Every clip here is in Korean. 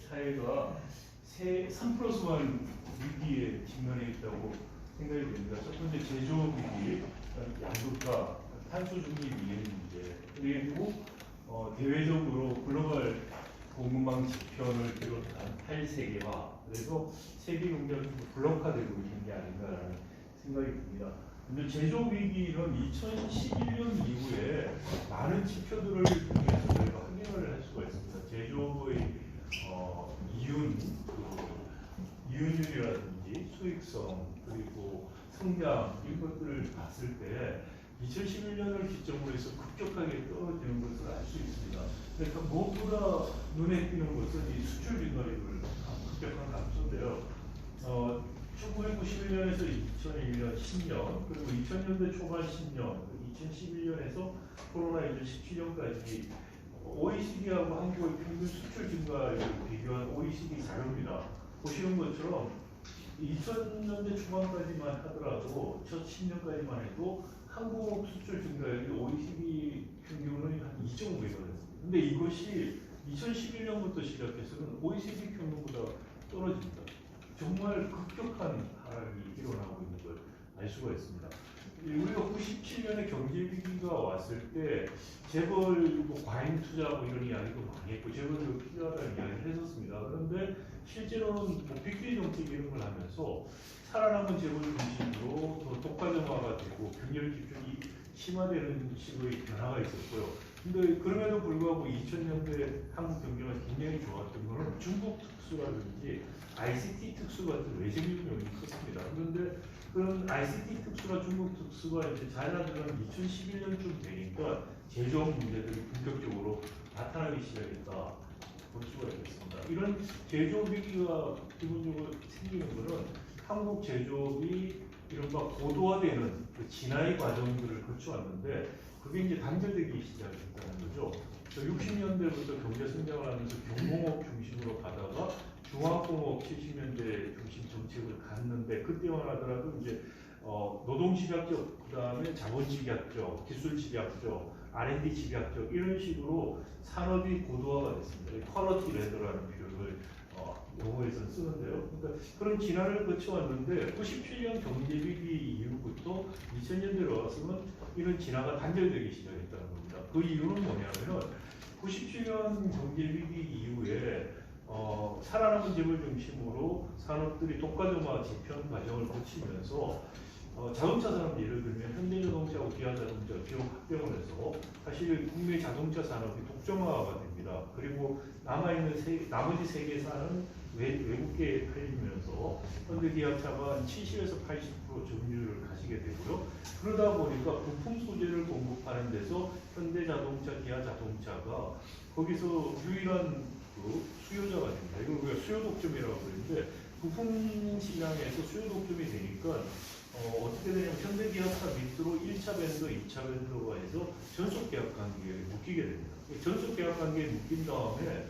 사회가 3+1 위기에 직면해 있다고 생각이 됩니다. 첫 번째 제조업 위기, 양극화, 탄소 중립 위기 문제, 그리고 대외적으로 글로벌 공급망 재편을 비롯한 탈세계화, 그래서 세계 경제가 좀 블록화되고 있는 게 아닌가라는 생각이 듭니다. 근데 제조업 위기는 2011년 이후에 많은 지표들을 통해서 저희가 확인을 할 수가 있습니다. 제조업의 이윤율이라든지 수익성 그리고 성장 이런 것들을 봤을 때 2011년을 기점으로 해서 급격하게 떨어지는 것을 알 수 있습니다. 그러니까 무엇보다 눈에 띄는 것은 이 수출 증가율 급격한 감소인데요. 1991년에서 2001년 10년 그리고 2000년대 초반 10년 2011년에서 코로나19 17년까지 OECD하고 한국의 평균 수출 증가율을 비교한 OECD 자료입니다. 보시는 것처럼 2000년대 초반까지만 하더라도 첫 10년까지만 해도 한국 수출 증가율이 OECD 평균은 한 2.5배였습니다. 근데 이것이 2011년부터 시작해서는 OECD 평균보다 떨어집니다. 정말 급격한 하락이 일어나고 있는 걸 알 수가 있습니다. 우리가 97년에 경제 위기가 왔을 때 재벌 과잉 투자 이런 이야기도 많이 했고 재벌도 필요하다는 이야기를 했었습니다. 그런데 실제로는 빅딜 정책 이런 걸 하면서 살아남은 재벌 중심으로 더 독과점화가 되고 균열 집중이 심화되는 식의 변화가 있었고요. 근데 그럼에도 불구하고 2000년대 한국 경제가 굉장히 좋았던 것은 중국 특수라든지 ICT 특수 같은 외생 요인이 컸습니다. 그런데 그런 ICT 특수나 중국 특수가 이제 잦아드는 2011년쯤 되니까 제조업 문제들이 본격적으로 나타나기 시작했다 볼 수가 있겠습니다. 이런 제조업 위기가 기본적으로 생기는 것은 한국 제조업이 이른바 고도화되는 그 진화의 과정들을 거쳐왔는데 그게 이제 단절되기 시작했다는 거죠. 60년대부터 경제 성장을 하면서 경공업 중심으로 가다가 중화공업 70년대 중심 정책을 갔는데 그때만 하더라도 이제 노동 집약적, 그다음에 자본 집약적, 기술 집약적, R&D 집약적 이런 식으로 산업이 고도화가 됐습니다. 퀄러티 레더라는 표현을 용어에서는 쓰는데요. 그러니까 그런 진화를 거쳐왔는데 97년 경제 위기 이후부터 2000년대로 와서는 이런 진화가 단절되기 시작했다는 겁니다. 그 이유는 뭐냐면은 97년 경제 위기 이후에 살아남은 재벌 중심으로 산업들이 독과점화 재편 과정을 거치면서 자동차 산업 예를 들면 현대자동차하고 기아자동차 비용 합병을 해서 사실 국내 자동차 산업이 독점화가 됩니다. 그리고 남아있는 나머지 세 개사는 외국계에 팔리면서 현대기아차가 70에서 80% 점유율을 가지게 되고요. 그러다 보니까 부품 소재를 공급하는 데서 현대자동차, 기아자동차가 거기서 유일한 그 수요자가 됩니다. 이걸 우리가 수요 독점이라고 그러는데 부품 시장에서 수요 독점이 되니까 어떻게 되냐면 현대기아차 밑으로 1차 밴더, 2차 밴더가 해서 전속 계약 관계에 묶이게 됩니다. 전속 계약 관계에 묶인 다음에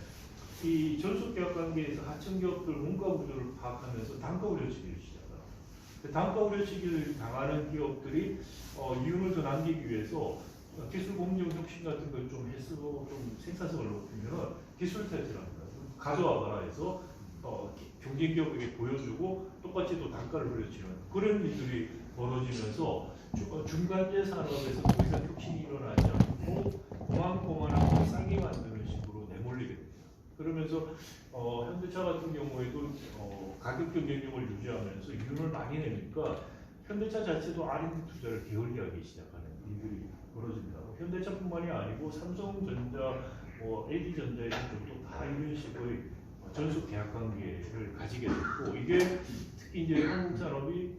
이 전속 계약 관계에서 하청 기업들 원가 구조를 파악하면서 단가 우려치기를 시작합니다. 단가 우려치기를 당하는 기업들이 이윤을 더 남기기 위해서 기술 공정 혁신 같은 걸 좀 해서 좀 생산성을 높이면 기술 탈퇴를 합니다. 가져와봐라 해서 경쟁 기업에게 보여주고 똑같이 또 단가를 올려치는 그런 일들이 벌어지면서 중간재 산업에서 더 이상 혁신이 일어나지 않고 고만고만하고 싸게 만드는 식으로 내몰리게 됩니다. 그러면서 현대차 같은 경우에도 가격 경쟁력을 유지하면서 이윤을 많이 내니까 현대차 자체도 R&D 투자를 게을리하기 시작하는 일들이 벌어집니다. 현대차뿐만이 아니고 삼성전자, LG전자 이런 것도 다 이런 식의 전속 계약 관계를 가지게 됐고 이게 특히 이제 한국 산업이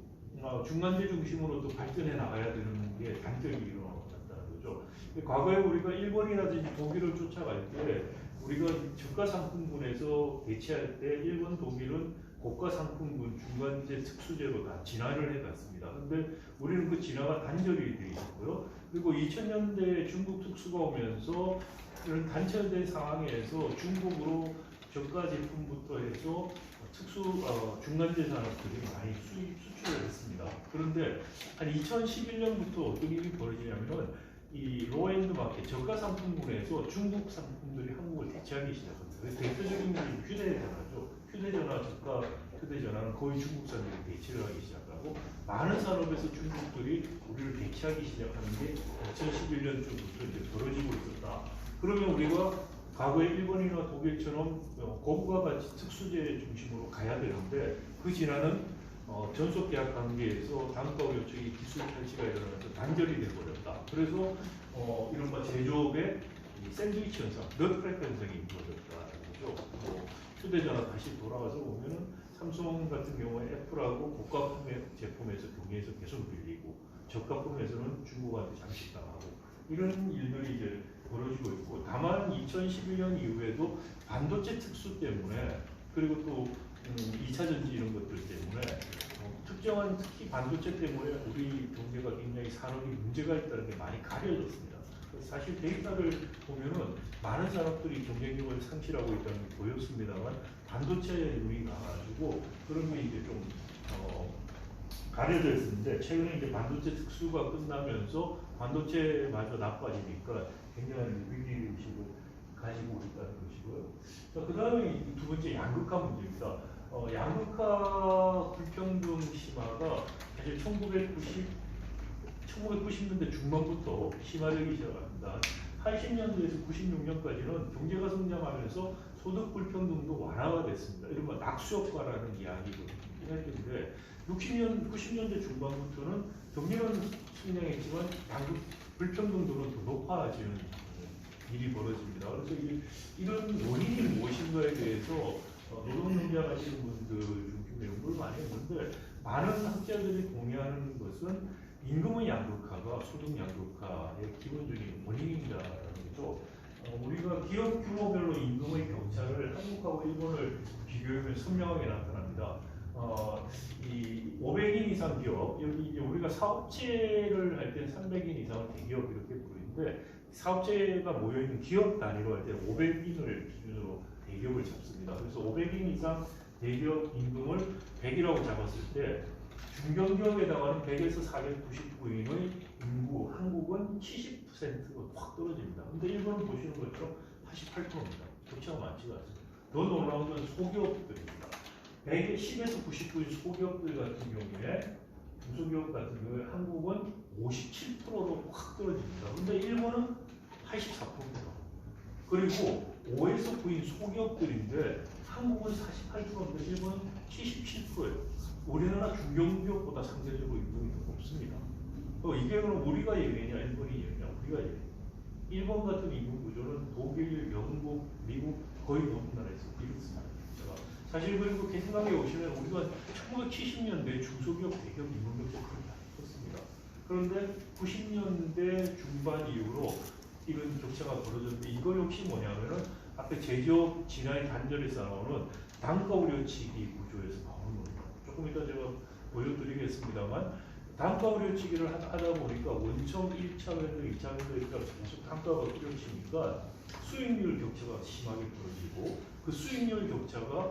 중간재 중심으로 또 발전해 나가야 되는 게 단절이 일어났다는 거죠. 과거에 우리가 일본이라든지 독일을 쫓아갈 때 우리가 저가 상품군에서 대체할 때 일본, 독일은 고가 상품군 중간재 특수제로 다 진화를 해갔습니다. 그런데 우리는 그 진화가 단절이 되어 있었고요. 그리고 2000년대 중국 특수가 오면서 이런 단절된 상황에서 중국으로 저가 제품부터 해서 중간재 산업들이 많이 수출을 했습니다. 그런데 한 2011년부터 어떤 일이 벌어지냐면은 이 로엔드 마켓 저가 상품군에서 중국 상품들이 한국을 대체하기 시작합니다. 그래서 대표적인 게 휴대전화 휴대전화는 거의 중국산들이 대체를 하기 시작하고 많은 산업에서 중국들이 우리를 대체하기 시작하는 게 2011년쯤부터 이제 벌어지고 있었다. 그러면 우리가 과거에 일본이나 독일처럼 고부가 가치 특수제 중심으로 가야 되는데 그 진화는 전속 계약 관계에서 단가 우려축이 기술 탈취가 일어나면서 단절이 되어버렸다. 그래서 이른바 제조업의 샌드위치 현상, 넛크래커 현상이 벌어졌다는 거죠. 휴대전화 다시 돌아와서 보면은 삼성 같은 경우에 애플하고 고가품의 제품에서 경기에서 계속 밀리고 저가품에서는 중국한테 잠식당하고 이런 일들이 이제 벌어지고 있고, 다만 2011년 이후에도 반도체 특수 때문에 그리고 또 2차 전지 이런 것들 때문에 특정한 특히 반도체 때문에 우리 경제가 굉장히 산업이 문제가 있다는 게 많이 가려졌습니다. 사실 데이터를 보면은 많은 산업들이 경쟁력을 상실하고 있다는 게 보였습니다만 반도체에 우리가 가지고 그런 게 이제 좀 가려져 있었는데 최근에 이제 반도체 특수가 끝나면서 반도체마저 나빠지니까 굉장한 위기의식을 가지고 있다는 것이고요. 자, 그 다음에 두 번째 양극화 문제입니다. 양극화 불평등 심화가 사실 1990년대 중반부터 심화되기 시작합니다. 80년대에서 96년까지는 경제가 성장하면서 소득 불평등도 완화가 됐습니다. 이른바 낙수효과라는 이야기를 했는데 90년대 중반부터는 경제는 성장했지만 양극 불평등도는 더 높아지는 일이 벌어집니다. 그래서 이런 원인이 무엇인가에 대해서 노동경제학 하시는 분들 중심에 연구를 많이 했는데 많은 학자들이 동의하는 것은 임금의 양극화가 소득 양극화의 기본적인 원인이다라는 거죠. 우리가 기업 규모별로 임금의 격차를 한국하고 일본을 비교하면 선명하게 나타납니다. 이 500인 이상 기업, 여기 이제 우리가 사업체를 할 때는 300인 이상은 대기업 이렇게 부르는데 사업체가 모여있는 기업 단위로 할 때는 500인을 기준으로 대기업을 잡습니다. 그래서 500인 이상 대기업 임금을 100이라고 잡았을 때 중견기업에 해당하는 100에서 499인의 인구, 한국은 70%가 확 떨어집니다. 근데 일본은 보시는 것처럼 88%입니다. 격차가 많지가 않습니다. 더 놀라운 건 소기업들입니다. 100에 10에서 99인 소기업들 같은 경우에 중소기업 같은 경우에 한국은 57%로 확 떨어집니다. 근데 일본은 84%입니다. 그리고 5에서 9인 소기업들인데 한국은 48%인데 일본은 77%예요. 우리나라 중견기업보다 상대적으로 임금이 더 높습니다. 이게 그럼 우리가 예외냐, 일본이 예외냐? 우리가 예외. 일본 같은 임금 구조는 독일, 영국, 미국 거의 높은 나라에서 이렇습니다. 사실 그리고 이렇게 생각해 보시면 우리가 1970년대 중소기업 대기업 임금 격차가 그렇게 컸습니다. 그런데 90년대 중반 이후로 이런 격차가 벌어졌는데 이거 역시 뭐냐면은 앞에 제조업 진화의 단절에서 나오는 단가 우려치기 구조에서 나오는 겁니다. 조금 이따 제가 보여드리겠습니다만 단가 우려치기를 하다 보니까 원청 1차 밴드, 2차 밴드에 따라서 계속 단가가 우려치니까 수익률 격차가 심하게 벌어지고 그 수익률 격차가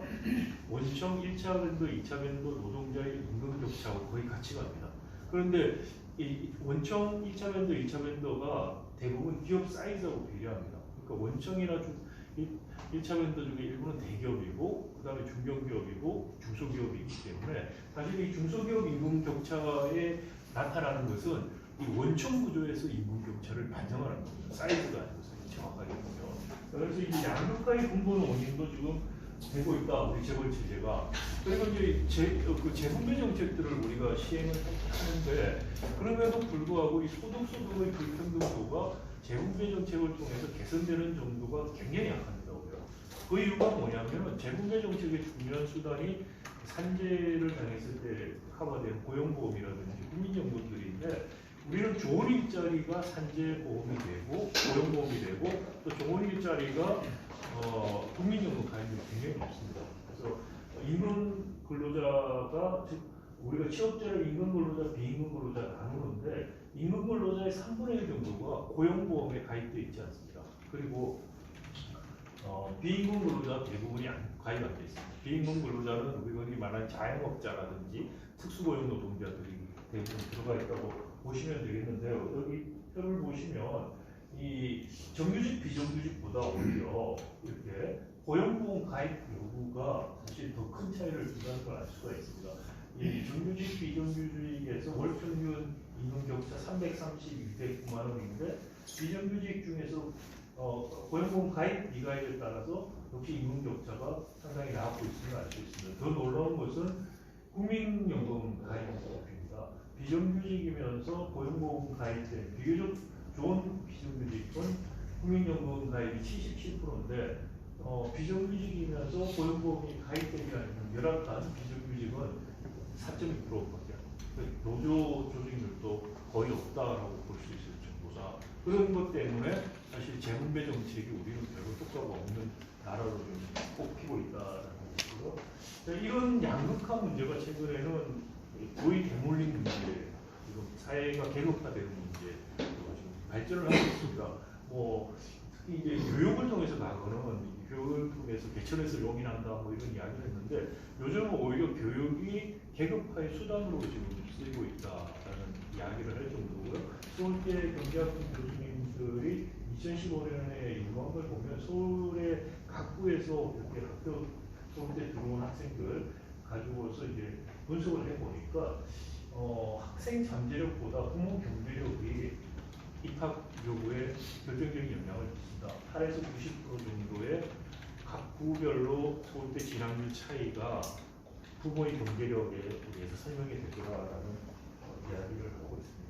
원청 1차 밴드, 2차 밴드 노동자의 임금 격차하고 거의 같이 갑니다. 그런데 이 원청 1차 밴드, 2차 밴드가 대부분 기업 사이즈하고 비례합니다. 그러니까 원청이나 1차 밴드 중에 일부는 대기업이고 그 다음에 중견기업이고 중소기업이기 때문에 사실 이 중소기업 임금 격차에 나타나는 것은 이 원청 구조에서 임금 격차를 반영하는 겁니다. 사이즈가 아니고 정확하게 보면. 그래서 이 양극화의 근본 원인도 지금 되고 있다. 우리 재벌 체제가. 그리고 이제 그 재분배 정책들을 우리가 시행을 하는데 그럼에도 불구하고 이 소득의 불평등도가 재분배 정책을 통해서 개선되는 정도가 굉장히 약합니다. 오히려. 그 이유가 뭐냐면 재분배 정책의 중요한 수단이 산재를 당했을 때 커버되는 고용보험이라든지 국민연금들인데 우리는 좋은 일자리가 산재보험이 되고 고용보험이 되고 또 좋은 일자리가 국민연금 가입률이 굉장히 높습니다. 그래서 임금 근로자가 즉 우리가 취업자를 임금 근로자, 비임금 근로자 나누는데 임금 근로자의 3분의 1 정도가 고용보험에 가입되어 있지 않습니다. 그리고 비임금 근로자 대부분이 가입 안 되어 있습니다. 비임금 근로자는 우리가 흔히 말하는 자영업자라든지 특수고용 노동자들이 대부분 들어가 있다고 보시면 되겠는데요. 여기 표를 보시면 이 정규직 비정규직보다 오히려 이렇게 고용보험 가입 여부가 정부가 사실 더 큰 차이를 준다는 걸 알 수가 있습니다. 이 정규직 비정규직에서 월 평균 임금 격차 332대 9만 원인데 비정규직 중에서 고용보험 가입 미가입에 따라서 역시 임금 격차가 상당히 나고 있음을 알 수 있습니다. 더 놀라운 것은 국민연금 가입 격차입니다. 비정규직이면서 고용보험 가입된 비교적 좋은 비정규직은 국민연금 가입이 77%인데 비정규직이면서 고용보험이 가입되지 않는 열악한 비정규직은 4.2%밖에 노조 조직률도 거의 없다라고 볼 수 있을 정도다. 그런 것 때문에 사실 재분배 정책이 우리는 별로 효과가 없는 나라로 좀 꼽히고 있다라는 것이고요. 이런 양극화 문제가 최근에는 거의 대물림 문제, 지금 사회가 계급화되는 문제, 지금 발전을 하고 있습니다. 특히 이제 교육을 통해서 가거는 교육을 통해서 개천에서 용이 난다 뭐 이런 이야기를 했는데 요즘은 오히려 교육이 계급화의 수단으로 지금 쓰이고 있다라는 이야기를 할 정도고요. 서울대 경제학부 교수님들이 2015년에 연구한 걸 보면 서울의 각구에서 이렇게 서울대 들어온 학생들 가지고서 이제 분석을 해보니까 학생 잠재력보다 부모 경제력이 입학 여부에 결정적인 영향을 미친다. 8에서 90% 정도의 각 구별로 서울대 진학률 차이가 부모의 경제력에 의해서 설명이 되더라라는 이야기를 하고 있습니다.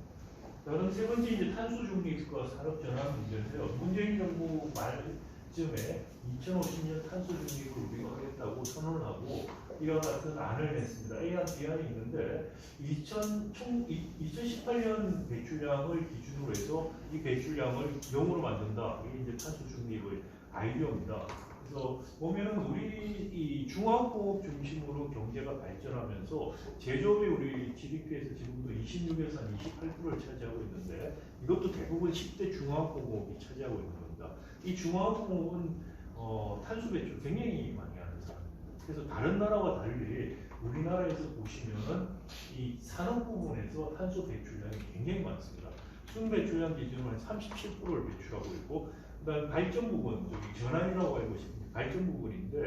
그럼 세 번째 이제 탄소 중립과 산업 전환 문제인데요. 문재인 정부 말쯤에 2050년 탄소 중립을 우리가 하겠다고 선언을 하고 이와 같은 안을 냈습니다. A안, B안이 있는데 2018년 배출량을 기준으로 해서 이 배출량을 0으로 만든다. 이게 이제 탄소 중립의 아이디어입니다. 그래서 보면은 우리 이 중화공업 중심으로 경제가 발전하면서 제조업이 우리 GDP에서 지금도 26에서 한 28%를 차지하고 있는데 이것도 대부분 10대 중화공업이 차지하고 있는 겁니다. 이 중화공업은 탄소 배출 굉장히 많이 하는 사람입니다. 그래서 다른 나라와 달리 우리나라에서 보시면은 이 산업 부분에서 탄소 배출량이 굉장히 많습니다. 순 배출량 기준으로 한 37%를 배출하고 있고, 그다음 발전 부분, 저기 전환이라고 알고 있습니다. 발전 부분인데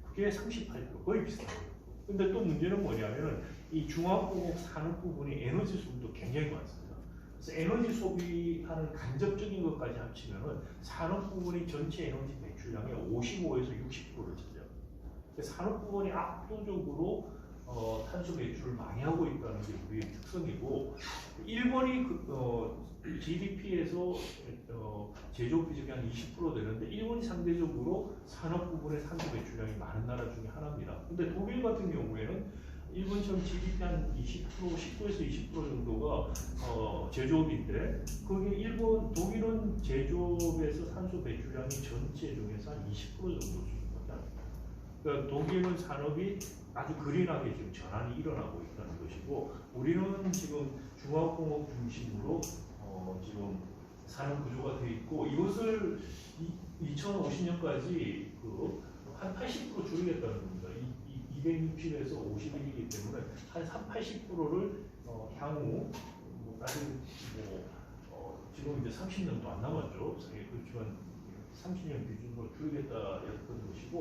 그게 38% 거의 비슷해요. 근데 또 문제는 뭐냐면은 이 중화공업 산업 부분이 에너지 소비도 굉장히 많습니다. 그래서 에너지 소비하는 간접적인 것까지 합치면은 산업 부분이 전체 에너지 배출량의 55에서 60%를 차지합니다. 산업 부분이 압도적으로 탄소 배출을 많이 하고 있다는 게 우리의 특성이고, 일본이 GDP에서 제조업 비중이 한 20% 되는데 일본이 상대적으로 산업 부분의 탄소 배출량이 많은 나라 중에 하나입니다. 근데 독일 같은 경우에는 일본처럼 GDP 한 20%, 19에서 20% 정도가 제조업인데 그게 독일은 제조업에서 탄소 배출량이 전체 중에서 한 20% 정도 수준밖에 안 됩니다. 그러니까 독일은 산업이 아주 그린하게 지금 전환이 일어나고 있다는 것이고, 우리는 지금 중화공업 중심으로 지금 산업 구조가 되어 있고, 이것을 2050년까지 한 80% 줄이겠다는 겁니다. 260에서 51이기 때문에 한 80%를 향후 지금 이제 30년도 안 남았죠. 그렇지만 30년 기준으로 줄이겠다였던 것이고,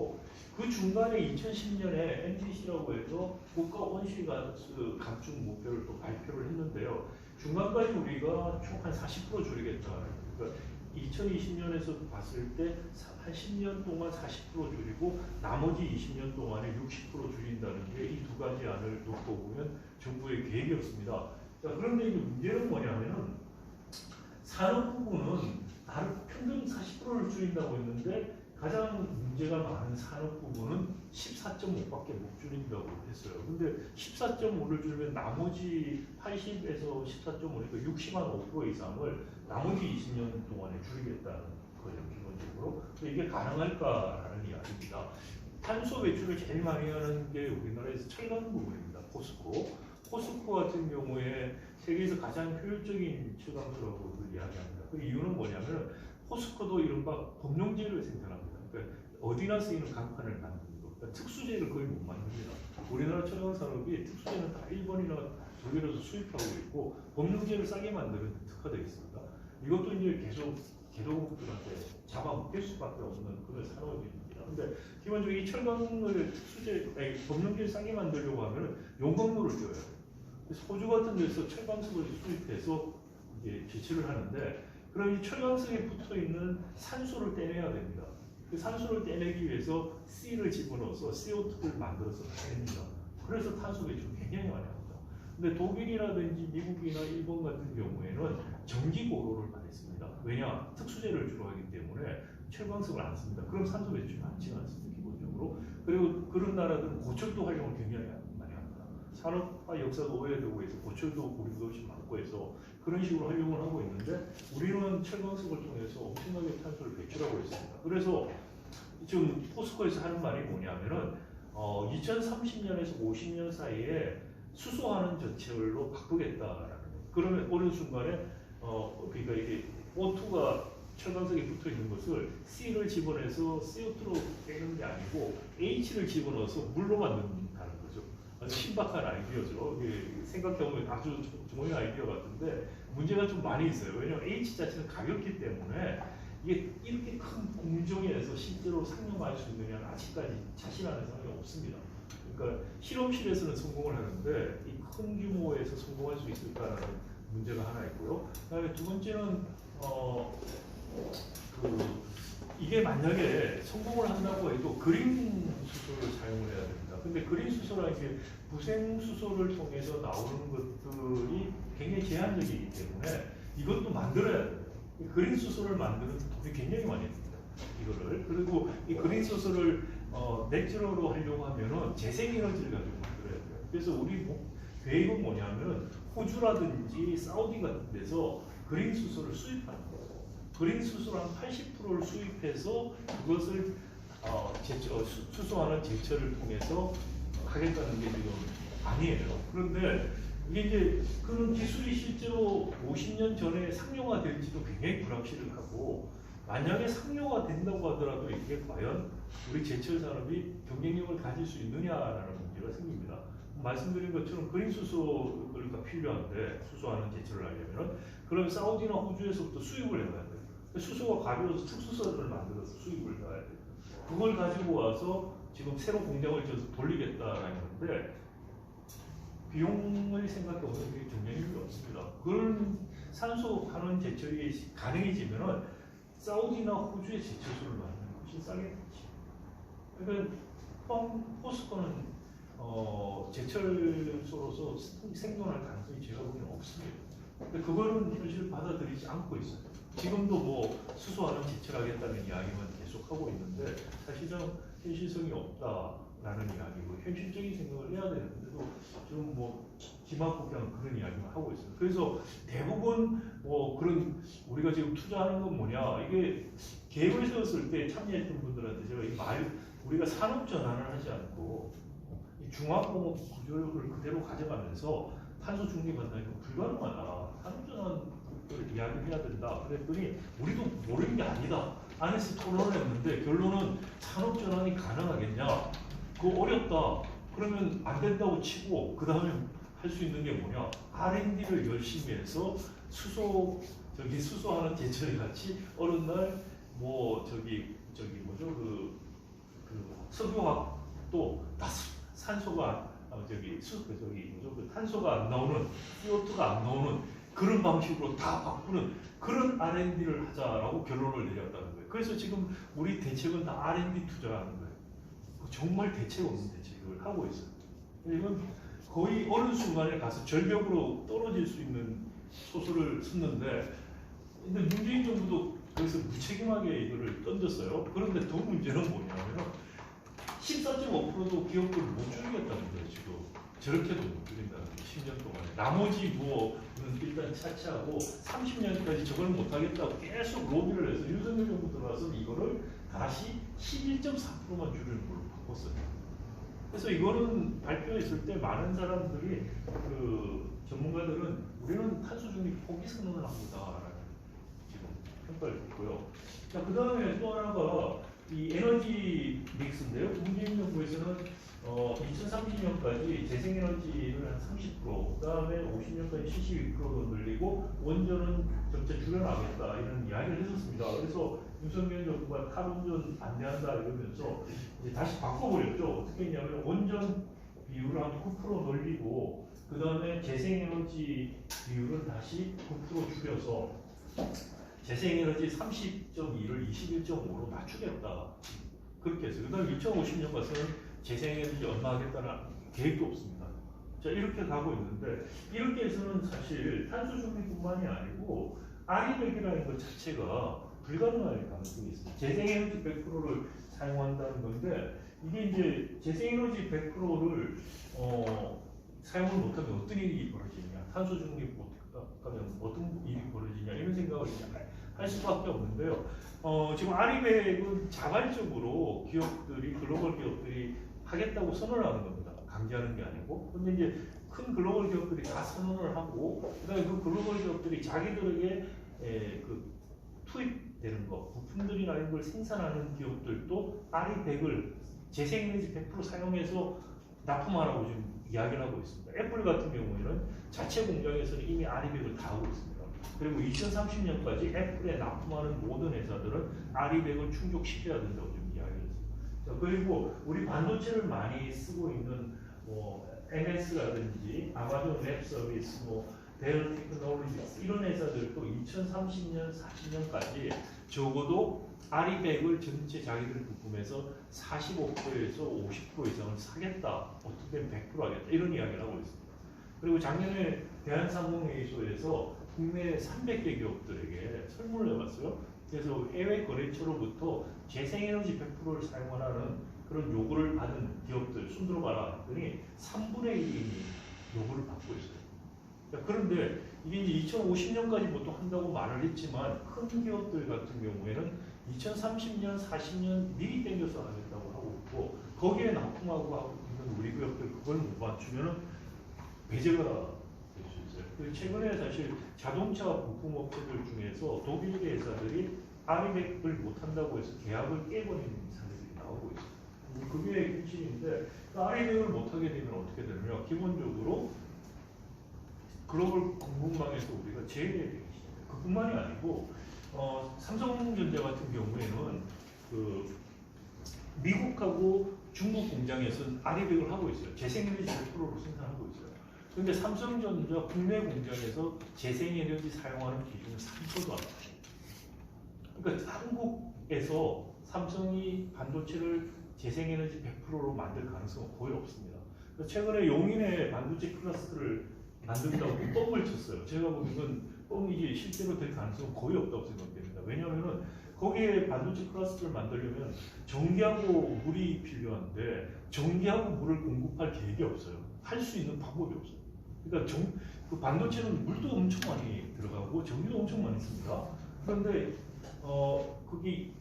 그 중간에 2010년에 NGC라고 해서 국가 온실가스 감축 목표를 또 발표를 했는데요. 중간까지 우리가 총 한 40% 줄이겠다. 그러니까 2020년에서 봤을 때 한 10년 동안 40% 줄이고 나머지 20년 동안에 60% 줄인다는 게 이 두 가지 안을 놓고 보면 정부의 계획이었습니다. 자, 그런데 이제 문제는 뭐냐면은 산업 부분은 나름 평균 40%를 줄인다고 했는데 가장 문제가 많은 산업 부분은 14.5밖에 못 줄인다고 했어요. 근데 14.5를 줄이면 나머지 80에서 14.5니까 65% 이상을 나머지 20년 동안에 줄이겠다는 거예요, 기본적으로. 이게 가능할까라는 이야기입니다. 탄소 배출을 제일 많이 하는 게 우리나라에서 철강 부분입니다. 포스코 같은 경우에 세계에서 가장 효율적인 철강소라고 이야기합니다. 그 이유는 뭐냐면 포스코도 이른바 검용재를 생산합니다. 그러니까 어디나 쓰이는 강판을 만드는 거. 그러니까 특수재를 거의 못 만듭니다. 우리나라 철강 산업이 특수재는 다 일본이나 독일에서 수입하고 있고 검용재를 싸게 만드는 데 특화되어 있습니다. 이것도 이제 계속 개도국들한테 잡아먹힐 수밖에 없는 그런 산업입니다. 근데 기본적으로 이 철강을 법령제에 싸게 만들려고 하면 용광로를 띄워야 돼요. 그래서 호주 같은 데서 철광석을 수입해서 이제 제철을 하는데, 그럼 이 철광석에 붙어 있는 산소를 떼내야 됩니다. 그 산소를 떼내기 위해서 C를 집어넣어서 CO2를 만들어서 냅니다. 그래서 탄소 배출을 굉장히 많이 합니다. 근데 독일이라든지 미국이나 일본 같은 경우에는 전기 고로를 많이 씁니다. 왜냐? 특수재를 주로 하기 때문에 철광석을 안 씁니다. 그럼 산소 배출이 많지가 않습니다, 기본적으로. 그리고 그런 나라들은 고철도 활용을 굉장히 많이 합니다. 산업화 역사가 오래되고 해서 고철도 고리도 훨씬 많고 해서 그런 식으로 활용을 하고 있는데, 우리는 철광석을 통해서 엄청나게 탄소를 배출하고 있습니다. 그래서 지금 포스코에서 하는 말이 뭐냐면은 2030년에서 50년 사이에 수소하는 전체로 바꾸겠다라는 거예요. 그러면 어느 순간에 그러니까 이게 O2가 철광석에 붙어 있는 것을 C를 집어내서 CO2로 빼는 게 아니고 H를 집어넣어서 물로 만든다는 거죠. 아주 신박한 아이디어죠. 생각해보면 아주 좋은 아이디어 같은데 문제가 좀 많이 있어요. 왜냐하면 H 자체는 가볍기 때문에 이게 이렇게 큰 공정에서 실제로 상용할 수 있느냐는 아직까지 자신하는 사람이 없습니다. 그러니까 실험실에서는 성공을 하는데 이 큰 규모에서 성공할 수 있을까라는 문제가 하나 있고요. 그다음에 두 번째는 이게 만약에 성공을 한다고 해도 그린 수소를 사용을 해야 됩니다. 근데 그린 수소라는 게 부생 수소를 통해서 나오는 것들이 굉장히 제한적이기 때문에 이것도 만들어야 돼요. 그린 수소를 만드는 돈이 굉장히 많이 듭니다. 이거를. 그리고 이 그린 수소를 넷제로로 하려고 하면은 재생에너지를 가지고 만들어야 돼요. 그래서 우리 계획은 뭐냐면 호주라든지 사우디 같은 데서 그린 수소를 수입하는 거예요. 그린 수소를 한 80%를 수입해서 그것을 수소하는 제철을 통해서 하겠다는 게 지금 아니에요. 그런데 이게 이제 그런 기술이 실제로 50년 전에 상용화될지도 굉장히 불확실을 하고, 만약에 상용화 된다고 하더라도 이게 과연 우리 제철 산업이 경쟁력을 가질 수 있느냐라는 문제가 생깁니다. 말씀드린 것처럼 그린 수소가 필요한데 수소하는 제철을 하려면 그럼 사우디나 호주에서부터 수입을 해야 돼요. 수소가 가벼워서 특수선을 만들어서 수입을 해야 돼요. 그걸 가지고 와서 지금 새로 공장을 지어서 돌리겠다라는 건데 비용을 생각해보면 그게 경쟁력이 없습니다. 그런 산소하는 제철이 가능해지면은 사우디나 호주의 제철소를 만드는 훨씬 싸겠지. 그러니까 포스코는 제철소로서 생존할 가능성이 제가 보기에는 없습니다. 근데 그거는 현실을 받아들이지 않고 있어요. 지금도 뭐 수소하는 제철하겠다는 이야기만 계속 하고 있는데 사실상 현실성이 없다라는 이야기고 현실적인 생각을 해야 되는데도 지금 뭐 기막고 그냥 그런 이야기만 하고 있어요. 그래서 대부분 뭐 그런 우리가 지금 투자하는 건 뭐냐, 이게 계획을 세웠을 때 참여했던 분들한테 제가 이 우리가 산업 전환을 하지 않고 중화공업 구조를 그대로 가져가면서 탄소 중립한다니까 불가능하다. 산업 전환을 이야기해야 된다. 그랬더니 우리도 모르는 게 아니다. 안에서 토론을 했는데 결론은 산업 전환이 가능하겠냐? 그거 어렵다. 그러면 안 된다고 치고 그 다음에 할 수 있는 게 뭐냐? R&D를 열심히 해서 수소하는 제철이 같이 어느 날 뭐 뭐죠 그 석유화학도 다 산소가 탄소가 안 나오는 CO2가 안 나오는 그런 방식으로 다 바꾸는 그런 R&D를 하자라고 결론을 내렸다는 거예요. 그래서 지금 우리 대책은 다 R&D 투자하는 거예요. 정말 대책 없는 대책을 하고 있어요. 이건 거의 어느 순간에 가서 절벽으로 떨어질 수 있는 소설을 썼는데, 근데 문재인 정부도 그래서 무책임하게 이거를 던졌어요. 그런데 더 문제는 뭐냐면 14.5%도 기업들을 못 줄이겠다는 거예요. 지금 저렇게도 못 줄인다는 거예요. 10년 동안에. 나머지 뭐는 일단 차치하고 30년까지 저걸 못하겠다고 계속 로비를 해서 윤석열 정부 들어와서 이거를 다시 11.4%만 줄이는 걸로 바꿨어요. 그래서 이거는 발표했을 때 많은 사람들이 전문가들은 우리는 탄소 중립 포기 선언을 한 거다라는 지금 평가를 했고요. 자, 그 다음에 또 하나가 이 에너지 믹스인데요. 문재인 정부에서는 2030년까지 재생에너지를 한 30%, 그다음에 50년까지 72%로 늘리고 원전은 점차 줄여나가겠다 이런 이야기를 했었습니다. 그래서 윤석열 정부가 탈원전 반대한다 이러면서 이제 다시 바꿔버렸죠. 어떻게 했냐면 원전 비율을 한 9% 늘리고 그다음에 재생에너지 비율을 다시 9% 줄여서 재생에너지 30.2를 21.5로 낮추겠다. 그렇게 했어요. 그다음에 2050년 가서는 재생에너지 얼마 하겠다는 계획도 없습니다. 자, 이렇게 가고 있는데 이렇게 해서는 사실 탄소 중립뿐만이 아니고 아리백이라는 것 자체가 불가능할 가능성이 있습니다. 재생에너지 100%를 사용한다는 건데 이게 이제 재생에너지 100%를 사용을 못하면 어떤 일이 벌어지냐, 탄소 중립 못하면 어떤 일이 벌어지냐 이런 생각을 할 수밖에 없는데요. 지금 아리백은 자발적으로 기업들이 글로벌 기업들이 하겠다고 선언을 하는 겁니다. 강제하는 게 아니고. 근데 이제 큰 글로벌 기업들이 다 선언을 하고 그다음에 그 글로벌 기업들이 자기들에게 그 투입되는 거, 부품들이나 이런 걸 생산하는 기업들도 아리백을 재생에너지 100% 사용해서 납품하라고 지금 이야기를 하고 있습니다. 애플 같은 경우에는 자체 공장에서는 이미 아리백을 다 하고 있습니다. 그리고 2030년까지 애플에 납품하는 모든 회사들은 아리백을 충족시켜야 된다고 지금 이야기를 했습니다. 그리고 우리 반도체를 많이 쓰고 있는 MS라든지 아마존 웹 서비스, 델 테크놀로지스 이런 회사들도 2030년, 40년까지 적어도 아리백을 전체 자기들 부품에서 45%에서 50% 이상을 사겠다. 어떻게 보면 100% 하겠다. 이런 이야기를 하고 있습니다. 그리고 작년에 대한상공회의소에서 국내 300개 기업들에게 설문을 해봤어요. 그래서 해외 거래처로부터 재생에너지 100%를 사용하라는 그런 요구를 받은 기업들 손들어 봐라 했더니 3분의 1이 요구를 받고 있어요. 그런데 이게 이제 2050년까지 보통 한다고 말을 했지만 큰 기업들 같은 경우에는 2030년, 40년 미리 땡겨서 하겠다고 하고 있고 거기에 납품하고 하고 있는 우리 기업들 그걸 못 맞추면은 배제가 될 수 있어요. 최근에 사실 자동차 부품 업체들 중에서 독일계 회사들이 아리백을 못 한다고 해서 계약을 깨버리는 사례들이 나오고 있어요. 그게 현실인데 아리백을 못 하게 되면 어떻게 되냐면 기본적으로 글로벌 공급망에서 우리가 제외되기 시작해요. 그뿐만이 아니고 삼성전자 같은 경우에는 그 미국하고 중국 공장에서는 아리백을 하고 있어요. 재생에너지 100%로 생산하고 있어요. 그런데 삼성전자 국내 공장에서 재생에너지 사용하는 비중은 3%도 안 돼요. 그러니까 한국에서 삼성이 반도체를 재생에너지 100%로 만들 가능성은 거의 없습니다. 최근에 용인의 반도체 클러스터를 만든다고 뻥을 쳤어요. 제가 보기엔 이건 뻥이지 실제로 될 가능성은 거의 없다고 생각됩니다. 왜냐하면 거기에 반도체 클러스터를 만들려면 전기하고 물이 필요한데 전기하고 물을 공급할 계획이 없어요. 할 수 있는 방법이 없어요. 그러니까 그 반도체는 물도 엄청 많이 들어가고 전기도 엄청 많이 씁니다. 그런데 거기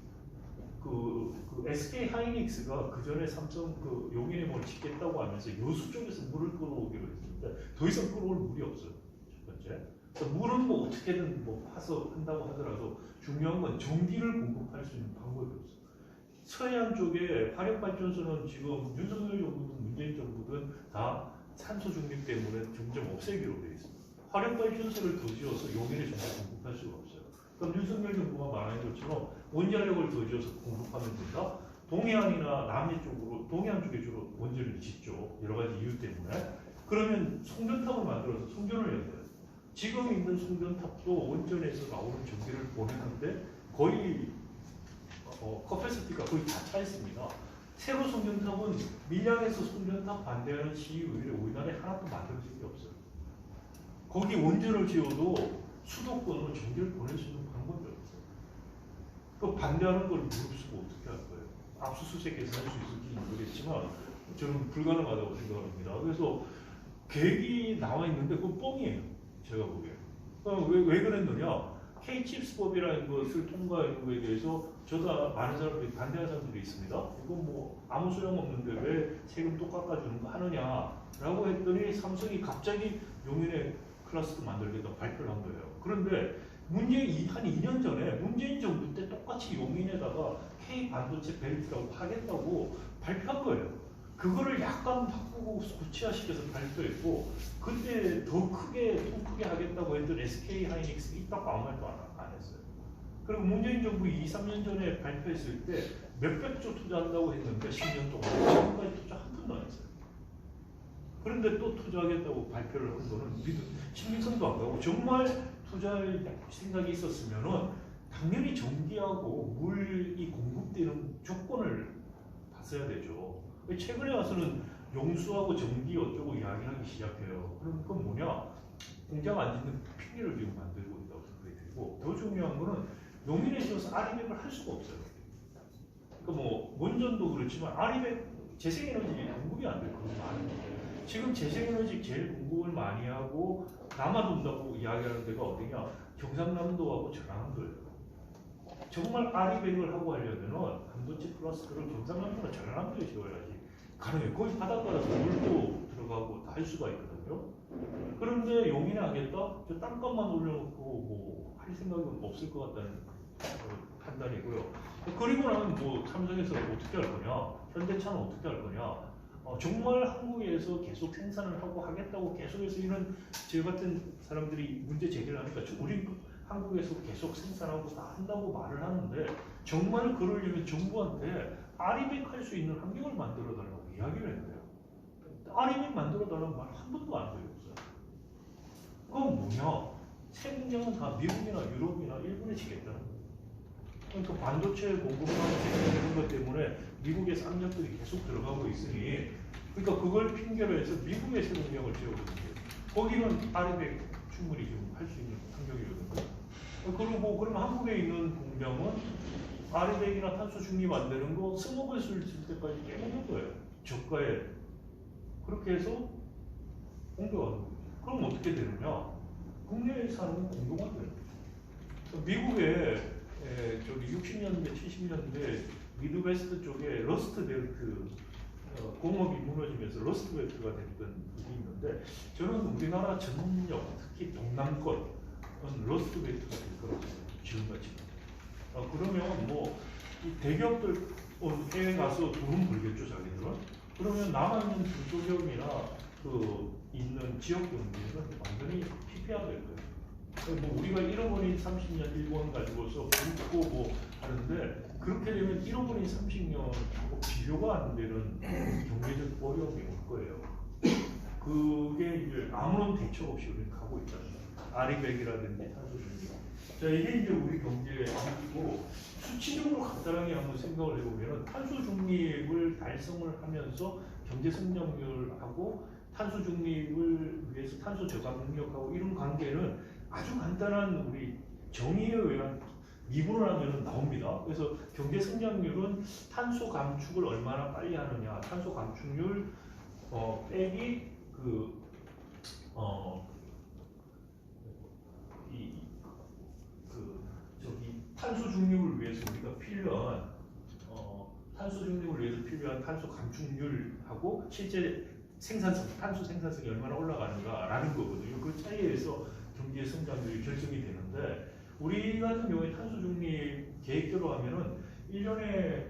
그 SK 하이닉스가 그 전에 삼성 그 용인에 뭘 짓겠다고 하면서 여수 쪽에서 물을 끌어오기로 했습니다. 더 이상 끌어올 물이 없어요. 첫 번째. 그러니까 물은 뭐 어떻게든 뭐 파서 한다고 하더라도 중요한 건 전기를 공급할 수 있는 방법이 없어요. 서해안 쪽에 화력발전소는 지금 윤석열 정부든 문재인 정부든 다 산소 중립 때문에 점점 없애기로 되어 있습니다. 화력발전소를 더 지어서 용인에 전기 공급할 수가 없어요. 그럼 윤석열 정부가 말하는 것처럼 원자력을 더 지어서 공급하면 된다? 동해안이나 남해 쪽으로, 동해안 쪽에 주로 원전을 짓죠. 여러 가지 이유 때문에. 그러면 송전탑을 만들어서 송전을 해야 돼요. 지금 있는 송전탑도 원전에서 나오는 전기를 보내는데 거의 커패시티가 거의 다 차 있습니다. 새로 송전탑은 밀양에서 송전탑 반대하는 시의회를 우리나라에 하나도 만들어진 게 없어요. 거기 원전을 지어도 수도권으로 전기를 보낼 수 있는 방법이 없어요. 그 반대하는 걸 무릅쓰고 어떻게 할 거예요? 압수수색해서 할 수 있을지 모르겠지만 저는 불가능하다고 생각합니다. 그래서 계획이 나와 있는데 그건 뻥이에요. 제가 보기에. 왜 그랬느냐? K칩스법이라는 것을 통과하는 것에 대해서 저도 많은 사람들이 반대하는 사람들이 있습니다. 이건 뭐 아무 소용없는데 왜 세금 또 깎아주는 거 하느냐라고 했더니 삼성이 갑자기 용인에 클러스터 만들겠다고 발표를 한 거예요. 그런데 한 2년 전에 문재인 정부 때 똑같이 용인에다가 K 반도체 벨트라고 하겠다고 발표한 거예요. 그거를 약간 바꾸고 구체화시켜서 발표했고 그때 더 크게 하겠다고 했던 SK 하이닉스 있다고 아무 말도 안 했어요. 그리고 문재인 정부 2, 3년 전에 발표했을 때 몇백 조 투자한다고 했는데 10년 동안 지금까지 투자 한 푼도 안 했어요. 그런데 또 투자하겠다고 발표를 한 거는 신빙성도 안 가고 정말 투자할 생각이 있었으면은 당연히 전기하고 물이 공급되는 조건을 봤어야 되죠. 최근에 와서는 용수하고 전기 어쩌고 이야기하기 시작해요. 그럼 그건 뭐냐? 공장 안 짓는 핑계를 지금 만들고 있다고 생각이 들고 더 중요한 거는 농민에 있어서 아리백을 할 수가 없어요. 그러니까 뭐 원전도 그렇지만 아리백 재생에너지 공급이 안 돼요. 그건 많은데 지금 재생에너지 제일 공급을 많이 하고 남아돈다고 이야기하는 데가 어디냐? 경상남도하고 전라남도예요. 정말 아리백을 하고 하려면은 반도체 플러스 그런 경상남도나 전라남도에 지어야지 가능해요. 거기 바닷가라서 물도 들어가고 다 할 수가 있거든요. 그런데 용인에 하겠다? 저 땅값만 올려놓고 뭐 할 생각은 없을 것 같다는 판단이고요. 그리고 나면 뭐 삼성에서 어떻게 할 거냐? 현대차는 어떻게 할 거냐? 정말 한국에서 계속 생산을 하고 하겠다고 계속해서 이런 저 같은 사람들이 문제 제기를 하니까 우리 한국에서 계속 생산하고 다 한다고 말을 하는데 정말 그러려면 정부한테 아리백 할 수 있는 환경을 만들어 달라고 이야기를 했대요. 아리백 만들어 달라는 말 한 번도 안 들었어요. 그건 뭐냐? 새 공장은 다 미국이나 유럽이나 일본에 지겠다는 거예요. 그러니까 반도체 공급하는 이런 것 때문에 미국의 쌍벽들이 계속 들어가고 있으니 그러니까 그걸 핑계로 해서 미국의 새 공장을 지어거든요. 거기는 아리백 충분히 지금 할 수 있는 환경이거든요. 그리고 그럼 한국에 있는 공장은 아리백이나 탄소 중립 안 되는 거 스모그를 쓸 때까지 깨먹는 거예요. 저가에 그렇게 해서 공급하는 거예요. 그럼 어떻게 되느냐? 국내에 사는 건 공급만 되는 거죠. 미국에 저기 60년대, 70년대 미드웨스트 쪽에 러스트 벨트 공업이 무너지면서 러스트 벨트가 됐던 그게 있는데 저는 우리나라 전력, 특히 동남권 러스트 벨트가 될 거라고 생각해요. 지금같이. 그러면 뭐 이 대기업들 해외 가서 돈 벌겠죠, 자기들은. 그러면 남아있는 중소기업이나 그 있는 지역 경제는 완전히 피폐화될 거예요. 뭐 우리가 잃어버린 30년 일본 가지고서 붓고 뭐 하는데 그렇게 되면 잃어버린 30년하고 비교가 안 되는 경제적 어려움이 올 거예요. 그게 이제 아무런 대책 없이 우리는 가고 있다는 거예요. 아리백이라든지 탄소 중립. 자, 이게 이제 우리 경제의 이고 수치적으로 간단하게 한번 생각을 해보면 탄소 중립을 달성을 하면서 경제 성장률하고 탄소 중립을 위해서 탄소 저감 능력하고 이런 관계는 아주 간단한 우리 정의에 의한 미분을 하면 나옵니다. 그래서 경제 성장률은 탄소 감축을 얼마나 빨리 하느냐, 탄소 감축률 빼기 탄소 중립을 위해서 우리가 필요한 탄소 중립을 위해서 필요한 탄소 감축률하고 실제 생산성, 탄소 생산성이 얼마나 올라가는가라는 거거든요. 그 차이에서 경제 성장률이 결정이 되는데 우리 같은 경우에 탄소 중립 계획대로 하면은 1년에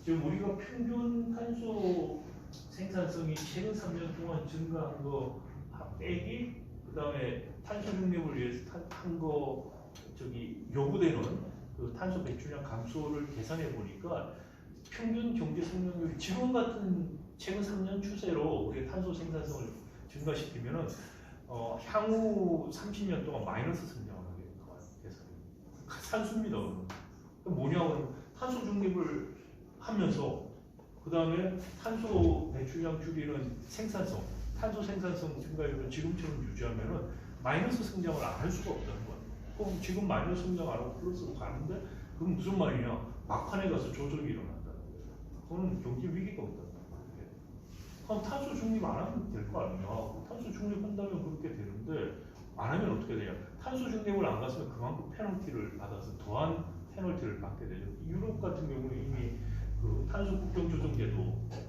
지금 우리가 평균 탄소 생산성이 최근 3년 동안 증가한 거 빼기 그다음에 탄소 중립을 위해서 한 거 요구되는 그 탄소 배출량 감소를 계산해 보니까 평균 경제 성장률이 지금 같은 최근 3년 추세로 우리가 탄소 생산성을 증가시키면은 향후 30년 동안 마이너스 성장을 하게 돼서 산수입니다. 뭐냐면 탄소 중립을 하면서 그 다음에 탄소 배출량 줄이는 생산성, 탄소 생산성 증가율을 지금처럼 유지하면은 마이너스 성장을 안 할 수가 없다는 거예요. 그럼 지금 마이너스 성장 안 하고 플러스로 가는데 그건 무슨 말이냐? 막판에 가서 조정이 일어난다는 거예요. 그건 경제 위기가 온다는 거예요. 그럼 탄소 중립 안 하면 될 거 아니냐? 탄소 중립한다면 그렇게 되는데 안 하면 어떻게 되냐? 탄소 중립을 안 갔으면 그만큼 페널티를 받아서 더한 페널티를 받게 되죠. 유럽 같은 경우는 이미 그 탄소 국경 조정제도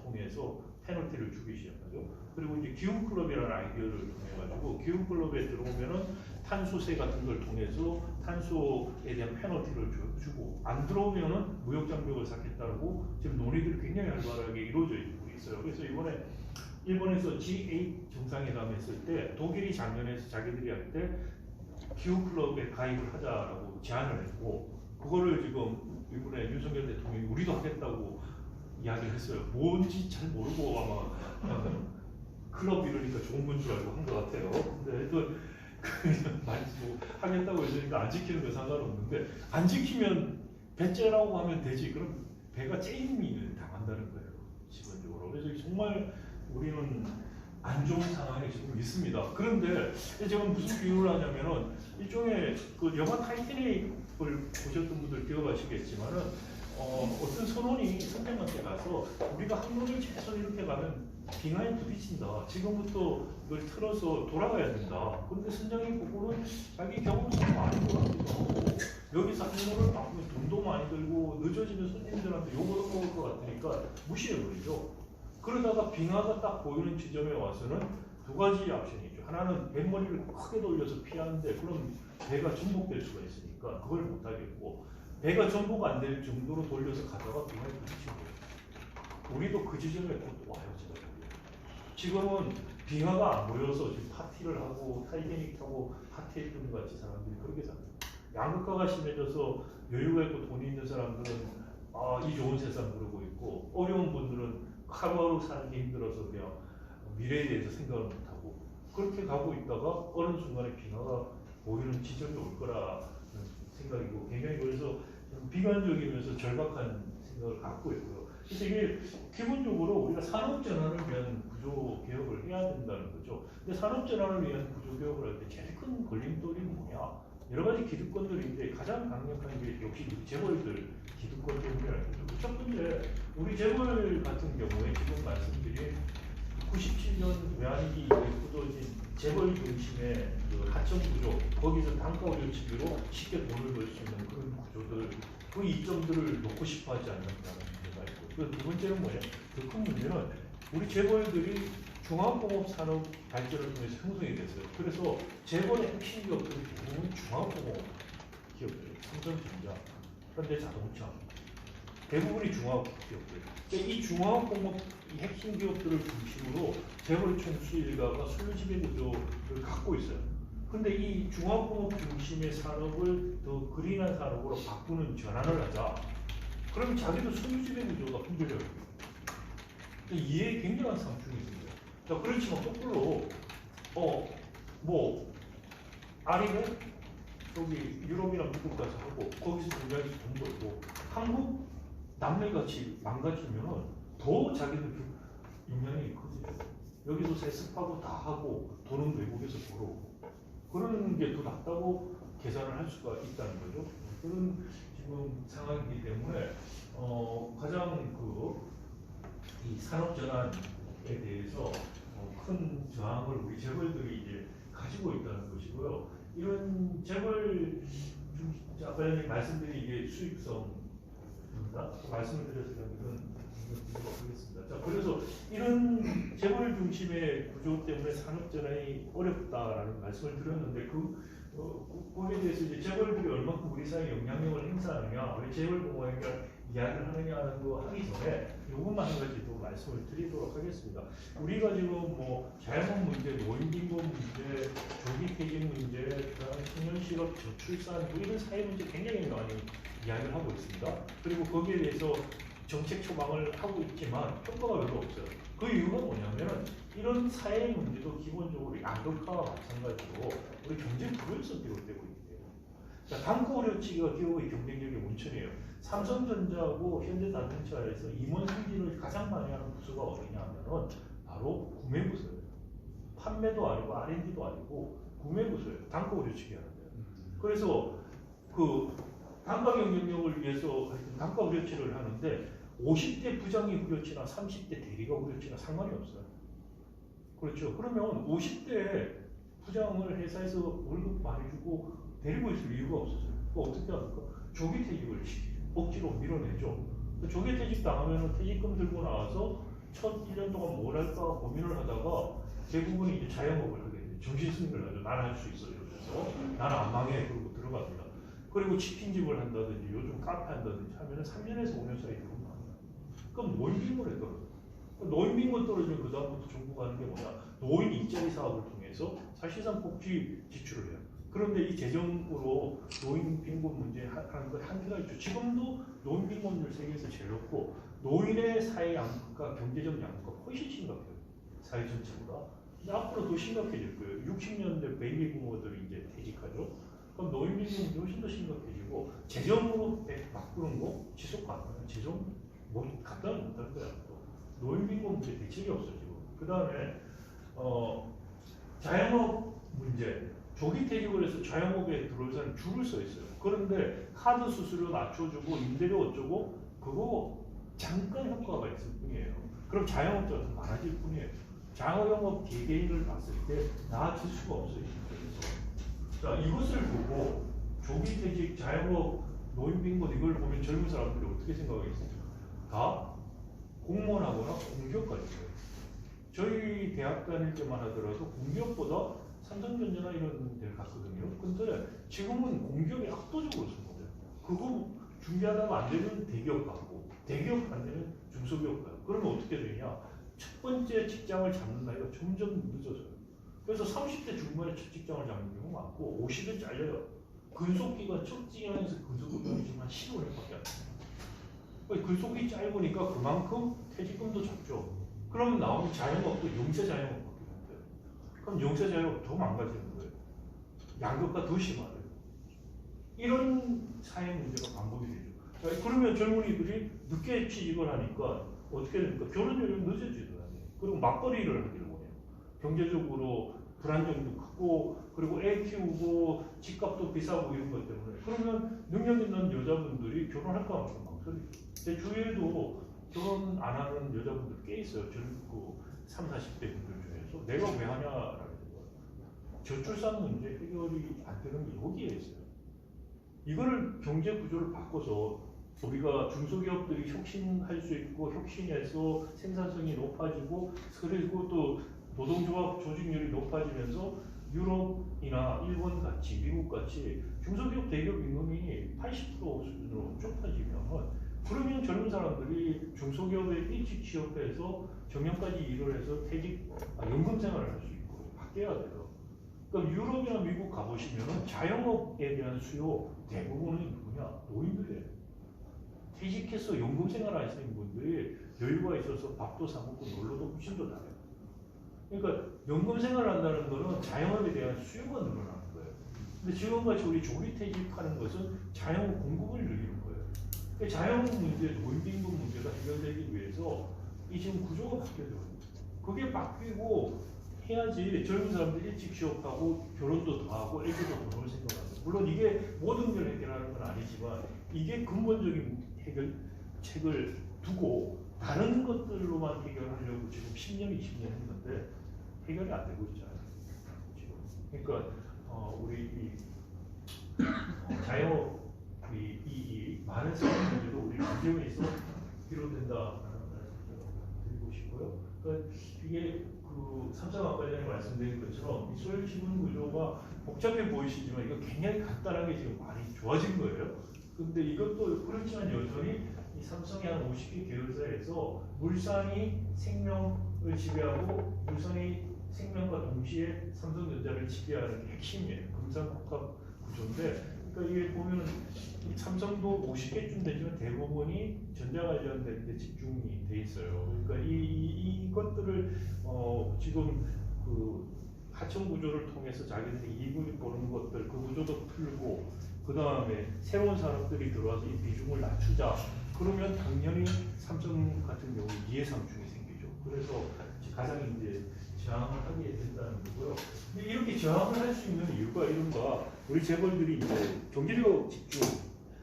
통해서 페널티를 주기 시작하죠. 그리고 이제 기후클럽이라는 아이디어를 통해 가지고 기후클럽에 들어오면은 탄소세 같은 걸 통해서 탄소에 대한 페널티를 주고 안 들어오면은 무역 장벽을 쌓겠다고 지금 논의들이 굉장히 활발하게 이루어져 있어요. 그래서 이번에 일본에서 G8 정상회담 했을 때 독일이 작년에 자기들이 할 때 기후클럽에 가입을 하자라고 제안을 했고 그거를 지금 이번에 윤석열 대통령이 우리도 하겠다고 이야기를 했어요. 뭔지 잘 모르고 아마 클럽 이러니까 좋은 건 줄 알고 한 것 같아요. 근데 또 많이 뭐 하겠다고 했으니까 안 지키는 건 상관없는데 안 지키면 배째라고 하면 되지. 그럼 배가 째임이 당한다는 거예요. 기본적으로. 그래서 정말 우리는 안 좋은 상황에 지금 있습니다. 그런데 제가 무슨 비유를 하냐면은 일종의 그 영화 타이타닉을 보셨던 분들 기억하시겠지만은 어떤 선원이 선장한테 가서 우리가 항로를 최소 이렇게 가면 빙하에 부딪힌다. 지금부터 이걸 틀어서 돌아가야 된다. 그런데 선장이 보고는 자기 경험상 많이 돌아가기도 하고 여기서 항로를 바꾸면 돈도 많이 들고 늦어지면 손님들한테 욕을 먹을 것 같으니까 무시해버리죠. 그러다가 빙하가 딱 보이는 지점에 와서는 두 가지 옵션이죠. 하나는 뱃머리를 크게 돌려서 피하는데 그럼 배가 전복될 수가 있으니까 그걸 못하겠고 배가 전복 안 될 정도로 돌려서 가다가 빙하에 부딪히고 우리도 그 지점에 곧 와요. 지금은 빙하가 안 보여서 지금 파티를 하고 타이타닉 타고 파티했던 것 같이 사람들이 그렇게 삽니다. 양극화가 심해져서 여유가 있고 돈이 있는 사람들은 이 좋은 세상 그러고 있고 어려운 분들은 하루하루 사는 게 힘들어서 그냥 미래에 대해서 생각을 못하고 그렇게 가고 있다가 어느 순간에 빙하가 보이는 지점이 올 거라는 생각이고 굉장히 그래서 비관적이면서 절박한 생각을 갖고 있고요. 그래서 이게 기본적으로 우리가 산업전환을 위한 구조 개혁을 해야 된다는 거죠. 근데 산업전환을 위한 구조 개혁을 할 때 제일 큰 걸림돌이 뭐냐? 여러 가지 기득권들인데 가장 강력한 게 역시 재벌들 기득권 때문이라는 거죠. 첫 번째, 우리 재벌 같은 경우에 지금 말씀드린 97년 외환위기 이후에 굳어진 재벌 중심의 그 하청 구조, 거기서 단가 우려치기로 쉽게 돈을 벌 수 있는 그런 구조들, 그 이점들을 놓고 싶어 하지 않는다는 문제가 있고, 그 두 번째는 뭐냐? 더 큰 문제는 우리 재벌들이 중화공업 산업 발전을 통해서 형성이 됐어요. 그래서 재벌의 핵심 기업들이 대부분 중화공업 기업들이에요. 삼성전자, 현대자동차, 대부분이 중화업 기업들. 이 중화공업 핵심 기업들을 중심으로 재벌 총수 일가가 소유지배 구조를 갖고 있어요. 근데 이 중화공업 중심의 산업을 더 그린한 산업으로 바꾸는 전환을 하자. 그러면 자기도 소유지배 구조가 흔들려요. 이에 굉장한 상충이 있습니다. 자, 그렇지만 거꾸로 아니면 저기 유럽이나 미국 가서 하고 거기서 굉장히 돈 벌고 한국 남매같이 망가지면은 더 자기들 영향이 커져요. 여기서 세습하고 다 하고 돈은 외국에서 벌어오고 그런 게 더 낫다고 계산을 할 수가 있다는 거죠. 그런 지금 상황이기 때문에 가장 이 산업 전환에 대해서 큰 저항을 우리 재벌들이 이제 가지고 있다는 것이고요. 이런 재벌 아까 전에 말씀드린 이게 수익성입니다. 말씀을 드려서 이런 하겠습니다. 자, 그래서 이런 재벌 중심의 구조 때문에 산업 전환이 어렵다라는 말씀을 드렸는데 거기에 대해서 이제 재벌들이 얼마큼 우리 사회에 영향력을 행사하느냐, 우리 재벌 공화국을 이야기를 하느냐는 거 하기 전에 이것만 한 가지 더 말씀을 드리도록 하겠습니다. 우리가 지금 자영업 문제, 노인빈곤 문제, 조기 퇴직 문제, 그다음 청년 실업, 저출산 이런 사회 문제 굉장히 많이 이야기를 하고 있습니다. 그리고 거기에 대해서 정책 처방을 하고 있지만 효과가 별로 없어요. 그 이유가 뭐냐면 이런 사회 문제도 기본적으로 양극화와 마찬가지로 우리 경제 구조에서 비롯되고 있대요. 자, 단가 우려치기가 기업의 경쟁력의 원천이에요. 삼성전자하고 현대자동차에서 임원 승진을 가장 많이 하는 부서가 어디냐 하면은 바로 구매부서예요. 판매도 아니고 R&D도 아니고 구매부서예요. 단가 우려치기 하는데요. 그래서 그 단가 경쟁력을 위해서 단가 우려치를 하는데 50대 부장이 후려치나 30대 대리가 후려치나 상관이 없어요. 그렇죠. 그러면 50대 부장을 회사에서 월급 많이 주고 데리고 있을 이유가 없었어요. 그거 어떻게 합니까? 조기 퇴직을 시키죠. 억지로 밀어내죠. 조기 퇴직 당하면 퇴직금 들고 나와서 첫 1년 동안 뭘 할까 고민을 하다가 대부분이 이제 자영업을 하게 돼요. 정신승리를 하죠. 나는 할 수 있어 이러면서 나는 안 망해 그러고 들어갑니다. 그리고 치킨집을 한다든지 요즘 카페 한다든지 하면은 3년에서 5년 사이에 들어옵니다. 그럼 노인빈곤에 떨어져요. 노인빈곤 떨어지면 그 다음부터 정부가 하는 게 뭐냐? 노인 일자리 사업을 통해서 사실상 복지 지출을 해요. 그런데 이 재정으로 노인빈곤 문제 하는 걸 한계가 있죠. 지금도 노인빈곤율 세계에서 제일 높고 노인의 사회 양극화, 경제적 양극화 훨씬 심각해요. 사회 전체보다. 근데 앞으로 더 심각해질 거예요. 60년대 베이비 부모들이 이제 퇴직하죠. 그럼 노인빈곤이 훨씬 더 심각해지고 재정으로 바꾸는 거 지속 가능해요. 재정 감당 못할 거야. 노인빈곤 문제 대책이 없어 지금. 그 다음에 자영업 문제. 조기 퇴직을 해서 자영업에 들어올 사람이 줄을 서 있어요. 그런데 카드 수수료 낮춰주고 임대료 어쩌고 그거 잠깐 효과가 있을 뿐이에요. 그럼 자영업자가 더 많아질 뿐이에요. 자영업 개개인을 봤을 때 나아질 수가 없어요. 그래서 자 이것을 보고 조기 퇴직, 자영업, 노인빈곤 이걸 보면 젊은 사람들이 어떻게 생각하겠습니까? 다 공무원하거나 공기업까지 있어요. 저희 대학 다닐 때만 하더라도 공기업보다 삼성전자나 이런 데를 갔거든요. 근데 지금은 공기업이 압도적으로 선거돼요. 그거 준비하다가 안 되면 대기업 가고, 대기업 안 되면 중소기업 가요. 그러면 어떻게 되냐? 첫 번째 직장을 잡는 나이가 점점 늦어져요. 그래서 30대 중반에 첫 직장을 잡는 경우가 많고, 50에 잘려요. 근속기간 첫 직장에서 근속기간이 지금 한 15년밖에 안 돼요. 근속이 짧으니까 그만큼 퇴직금도 적죠. 그러면 나오는 자영업도 용세 자영업. 그럼 용세자유가 더 망가지는 거예요. 양극화 더 심하대요. 이런 사회 문제가 반복이 되죠. 그러면 젊은이들이 늦게 취직을 하니까 어떻게 됩니까? 결혼 연령 늦어지더라고요. 그리고 맞벌이를 하기를 원해요. 경제적으로 불안정도 크고 그리고 애 키우고 집값도 비싸고 이런 것 때문에 그러면 능력 있는 여자분들이 결혼할까 말까 망설이죠. 제 주위에도 결혼 안 하는 여자분들 꽤 있어요. 젊고 30, 40대 분들 중에서 내가 왜 하냐라는 거예요. 저출산 문제 해결이 안 되는 게 여기에 있어요. 이거를 경제 구조를 바꿔서 우리가 중소기업들이 혁신할 수 있고 혁신해서 생산성이 높아지고 그리고 또 노동조합 조직률이 높아지면서 유럽이나 일본 같이 미국 같이 중소기업 대기업 임금이 80% 수준으로 좁아지면 그러면 젊은 사람들이 중소기업에 일찍 취업해서 정년까지 일을 해서 연금 생활을 할 수 있고 바뀌어야 돼요. 그럼 유럽이나 미국 가보시면 자영업에 대한 수요 대부분은 누구냐? 노인들이에요. 퇴직해서 연금 생활 하시는 분들이 여유가 있어서 밥도 사 먹고 놀러도 훨씬 더 잘해요. 그러니까 연금 생활을 한다는 것은 자영업에 대한 수요가 늘어나는 거예요. 근데 지금같이 우리 조기 퇴직하는 것은 자영업 공급을 늘리는 거예요. 그러니까 자영업 문제, 노인빈곤 문제가 해결되기 위해서 이 지금 구조가 바뀌어야 돼요. 그게 바뀌고 해야지 젊은 사람들이 일찍 취업하고 결혼도 더 하고 애기도 더 놓을 생각하죠. 물론 이게 모든 걸 해결하는 건 아니지만 이게 근본적인 해결책을 두고 다른 것들로만 해결하려고 지금 10년, 20년 했는데 해결이 안 되고 있잖아요. 지금. 그러니까 우리 자영업이 많은 사회 문제도 우리 규정에 있어 비롯된다라는 말씀을 드리고 싶고요. 그러니까 이게 삼성 아까 전에 말씀드린 것처럼 소유 지분 구조가 복잡해 보이시지만 이거 굉장히 간단하게 지금 많이 좋아진 거예요. 근데 이것도 그렇지만 여전히 이 삼성의 한 50개 계열사에서 물산이 생명을 지배하고 물산이 생명과 동시에 삼성전자를 지배하는 게 핵심이에요. 금상국합 구조인데 그러니까 이게 보면은 삼성도 50개쯤 되지만 대부분이 전자 관련된 데 집중이 돼 있어요. 그러니까 이것들을 지금 그 하청 구조를 통해서 자기들이 이익을 보는 것들 그 구조도 풀고 그 다음에 새로운 산업들이 들어와서 이 비중을 낮추자. 그러면 당연히 삼성 같은 경우 이해상충이 생기죠. 그래서 가장 이제 저항을 하게 된다는 거고요. 근데 이렇게 저항을 할 수 있는 이유가 이른바 우리 재벌들이 이제 경제력 집중,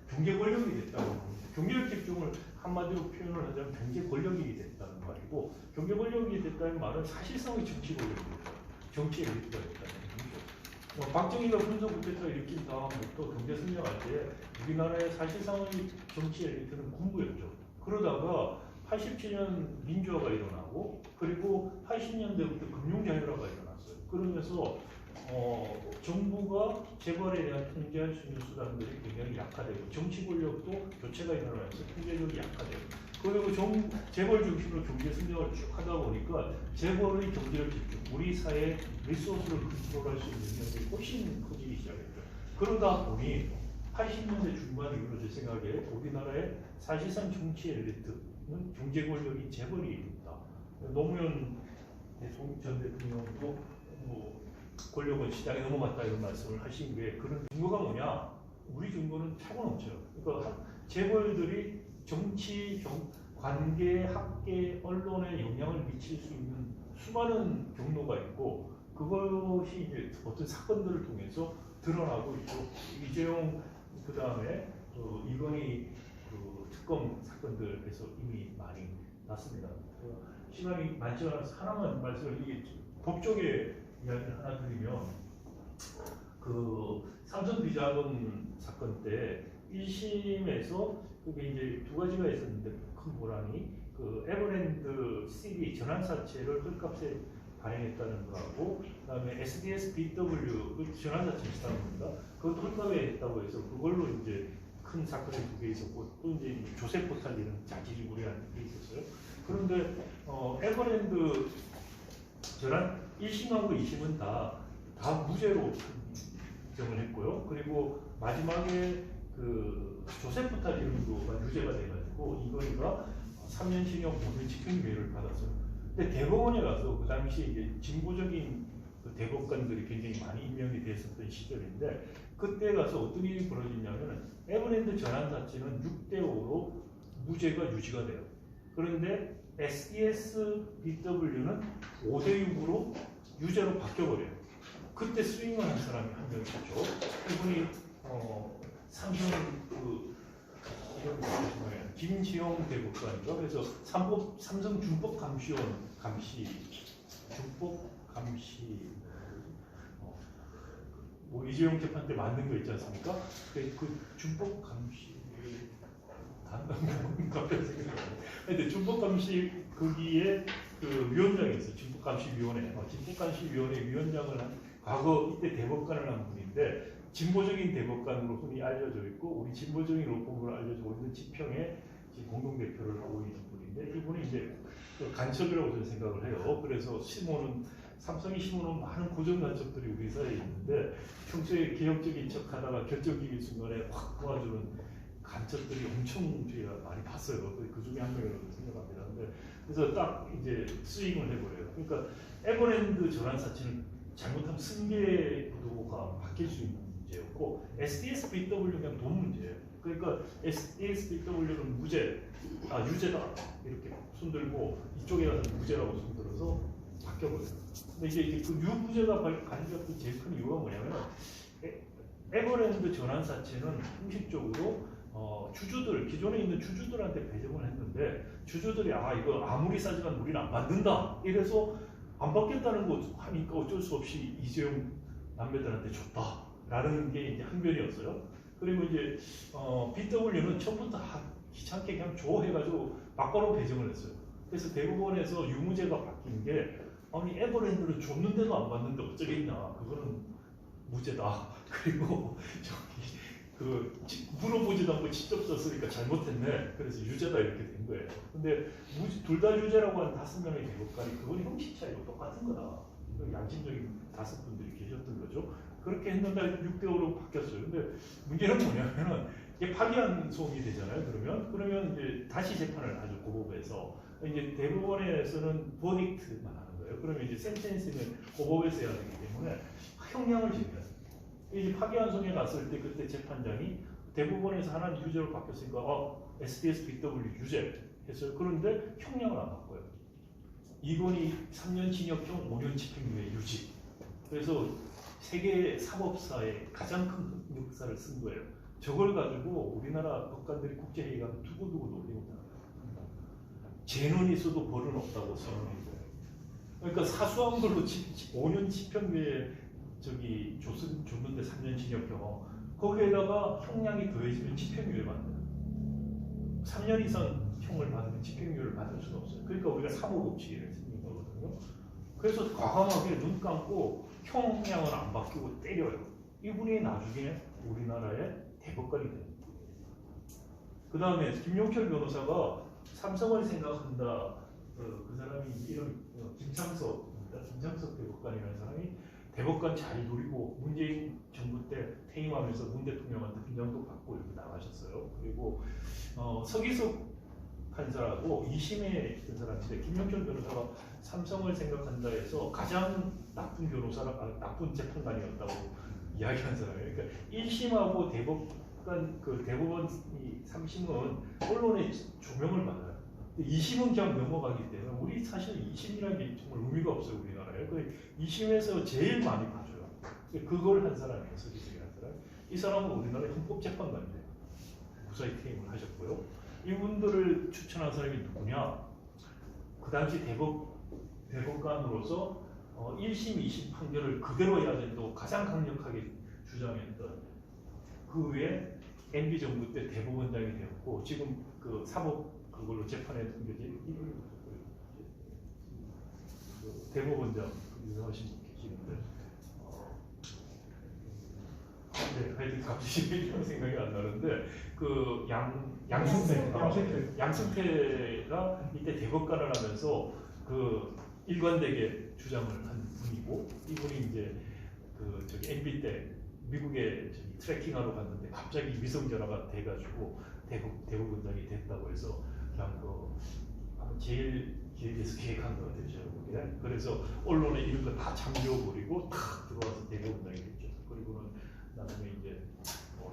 경제 권력이 됐다는 겁니다. 경제력 집중을 한마디로 표현을 하자면 경제 권력이 됐다는 말이고 경제 권력이 됐다는 말은 사실상의 정치 권력이 됐다. 정치 엘리트가 됐다는 얘기죠. 박정희가 군소 쿠데타 일으킨 다음부터 경제 성장할 때 우리나라의 사실상의 정치 엘리트는 군부였죠. 그러다가 87년 민주화가 일어나고 그리고 80년대부터 금융자유화가 일어났어요. 그러면서 정부가 재벌에 대한 통제할 수 있는 수단들이 굉장히 약화되고 정치 권력도 교체가 일어나면서 통제력이 약화되고 그리고 재벌 중심으로 경제 성장을 쭉 하다 보니까 재벌의 경제를 집중, 우리 사회 리소스를 컨트롤할 수 있는 능력이 훨씬 커지기 시작했죠. 그러다 보니 80년대 중반 이후로 제 생각에 우리나라의 사실상 정치 엘리트는 경제 권력이 재벌이 있다. 노무현 전 대통령도 뭐 권력은 시장에 넘어갔다 이런 말씀을 하신 게 그런 증거가 뭐냐? 우리 증거는 차고 넘쳐요. 그러니까 재벌들이 정치, 관계, 학계, 언론에 영향을 미칠 수 있는 수많은 경로가 있고 그것이 이제 어떤 사건들을 통해서 드러나고 있고 이재용 그 다음에 이건희 특검 사건들에서 이미 많이 났습니다. 시간이 많지 않아서 하나만 말씀을 이게 법조계 이야기를 하나 드리면 그 삼성 비자금 사건 때 1심에서 그게 이제 두 가지가 있었는데 큰 보람이 그 에버랜드 CD 전환사채를 헐값에 발행했다는 거하고 그다음에 SDS BW 그 전환사채 비슷한 겁니다. 그것도 헐값에 했다고 해서 그걸로 이제 큰 사건이 두 개 있었고 또 이제 조세 포탈 이런 자지지구리한 게 있었어요. 그런데 에버랜드 전환 1심하고 2심은 다 무죄로 정을 했고요. 그리고 마지막에 그 조세 포탈 이런 거가 유죄가 돼가지고 이거가 3년 징역 5년 집행유예를 받았어요. 근데 대법원에 가서 그 당시 이제 진보적인 그 대법관들이 굉장히 많이 임명이 됐었던 시절인데 그때 가서 어떤 일이 벌어지냐면 에버랜드 전환사채는 6대5로 무죄가 유지가 돼요. 그런데 SDS BW는 5대6으로 유죄로 바뀌어버려요. 그때 스윙을 한 사람이 한 명 있죠. 그분이 삼성 김지영 대법관이죠. 그래서 삼성 준법감시원 준법감시 뭐 이재용 재판 때 만든 거 있지 않습니까? 그 준법감시 갑자기 생각나요. 근데 준법감시 거기에 그 위원장이 있어요. 준법감시위원회. 준법감시위원회 위원장을 한 과거 이때 대법관을 한 분인데 진보적인 대법관으로 흔히 알려져 있고 우리 진보적인 로펌으로 알려지고 있는 지평의 공동대표를 하고 있는 분인데 이분이 이제 간첩이라고 저는 생각을 해요. 그래서 삼성이 심어놓은 많은 고정 간첩들이 우리 사회에 있는데 평소에 개혁적인 척하다가 결정적인 순간에 확 도와주는 간첩들이 엄청 저희가 많이 봤어요. 그 중에 한 명이라고 생각합니다. 근데 그래서 딱 이제 스윙을 해버려요. 그러니까 에버랜드 전환사채는 잘못하면 승계 구도가 바뀔 수 있는 문제였고 SDS BW 그냥 돈 문제예요. 그러니까 SDS BW는 유죄다 이렇게 손들고 이쪽에 가서 무죄라고 손들어서 바뀌어버려요. 근데 이제 그 유무죄가 가져왔던 제일 큰 이유가 뭐냐면 에버랜드 전환사채는 형식적으로 주주들 기존에 있는 주주들한테 배정을 했는데 주주들이 이거 아무리 싸지만 우리는 안 받는다 이래서 안 받겠다는 거 하니까 어쩔 수 없이 이재용 남매들한테 줬다라는 게 이제 항변이었어요. 그리고 이제 BW는 처음부터 귀찮게 그냥 줘 해가지고 막바로 배정을 했어요. 그래서 대법원에서 유무죄가 바뀐 게 아니 에버랜드는 줬는데도 안 받는데 어쩌겠냐 그거는 무죄다. 그리고 물어보지도 않고 직접 썼으니까 잘못했네. 그래서 유죄다 이렇게 된 거예요. 근데 둘 다 유죄라고 한 5명의 대법관이 그건 형식 차이로 똑같은 거다. 양심적인 5분들이 계셨던 거죠. 그렇게 했는데 6대5로 바뀌었어요. 근데 문제는 뭐냐면은 이게 파기환 소송이 되잖아요. 그러면 이제 다시 재판을 하죠. 고법에서. 이제 대법원에서는 버딕트만 하는 거예요. 그러면 이제 센텐스는 고법에서 해야 되기 때문에 형량을 정해요. 이제 파기환송에 갔을 때 그때 재판장이 대법원에서 하나는 유죄로 바뀌었으니까 SDS BW 유죄 했어요. 그런데 형량을 안 바꿔요. 이건희 3년 징역형 5년 집행유예 유지. 그래서 세계 사법사의 가장 큰 역사를 쓴 거예요. 저걸 가지고 우리나라 법관들이 국제회의 가면 두고두고 놀립니다. 재논이 있어도 벌은 없다고 선언한 거예요. 그러니까 사소한 걸로 5년 집행유예 줬는데 3년 징역형 거기에다가 형량이 더해지면 집행유예 받는 3년 이상 형을 받으면 집행유예를 받을 수는 없어요. 그러니까 우리가 사법법칙을 생긴 거거든요. 그래서 과감하게 눈 감고 형량은 안 바뀌고 때려요. 이분이 나중에 우리나라의 대법관이 됩니다. 그 다음에 김용철 변호사가 삼성을 생각한다. 그 사람이 이름 김창석 대법관이라는 사람이 대법관 잘 노리고 문재인 정부 때 퇴임하면서 문 대통령한테 훈장도 받고 이렇게 나가셨어요. 그리고 서기석 판사라고 2심에 있던 사람인데 김용철 변호사가 삼성을 생각한다 해서 가장 나쁜 나쁜 재판관이었다고 이야기한 사람이에요. 그러니까 1심하고 대법원 3심은 언론의 조명을 받아요. 2심은 그냥 넘어가기 때문에 우리 사실 2심이라는 게 정말 의미가 없어요 우리나라에. 2심에서 제일 많이 봐줘요. 그걸 한 사람이에요. 서기석이라는 사람. 이 사람은 우리나라의 헌법재판관이에요. 무사히 퇴임을 하셨고요. 이분들을 추천한 사람이 누구냐? 그 당시 대법관으로서 1심, 2심 판결을 그대로 해야 된다고 가장 강력하게 주장했던 그 후에 MB 정부 때 대법원장이 되었고 지금 그 사법 그걸로 재판에 대법원장 유명하신 분 계시는데 네, 하여튼 갑자기 이런 생각이 안 나는데 그 양승태가 이때 대법관을 하면서 그 일관되게 주장을 한 분이고 이분이 이제 그 저기 MB 때 미국에 트래킹하러 갔는데 갑자기 위성전화가 돼가지고 대법원장이 됐다고 해서 그냥 제일 기획에서 계획한 것 같아요. 제가 보기에. 그래서 언론에 이런 거 다 잠겨버리고 탁 들어와서 대법원장이 됐죠. 그리고는 나중에 이제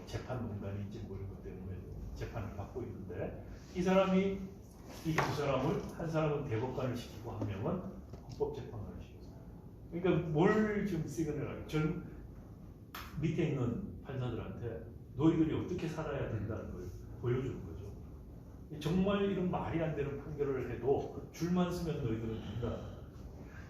재판 농단인지 뭐 이런 것 때문에 재판을 받고 있는데 이 두 사람을 한 사람은 대법관을 시키고 한 명은 헌법재판관을 시켰어요. 그러니까 뭘 지금 시그널을 전 밑에 있는 판사들한테 너희들이 어떻게 살아야 된다는 걸 보여주는 거죠. 정말 이런 말이 안 되는 판결을 해도 줄만 쓰면 너희들은 된다.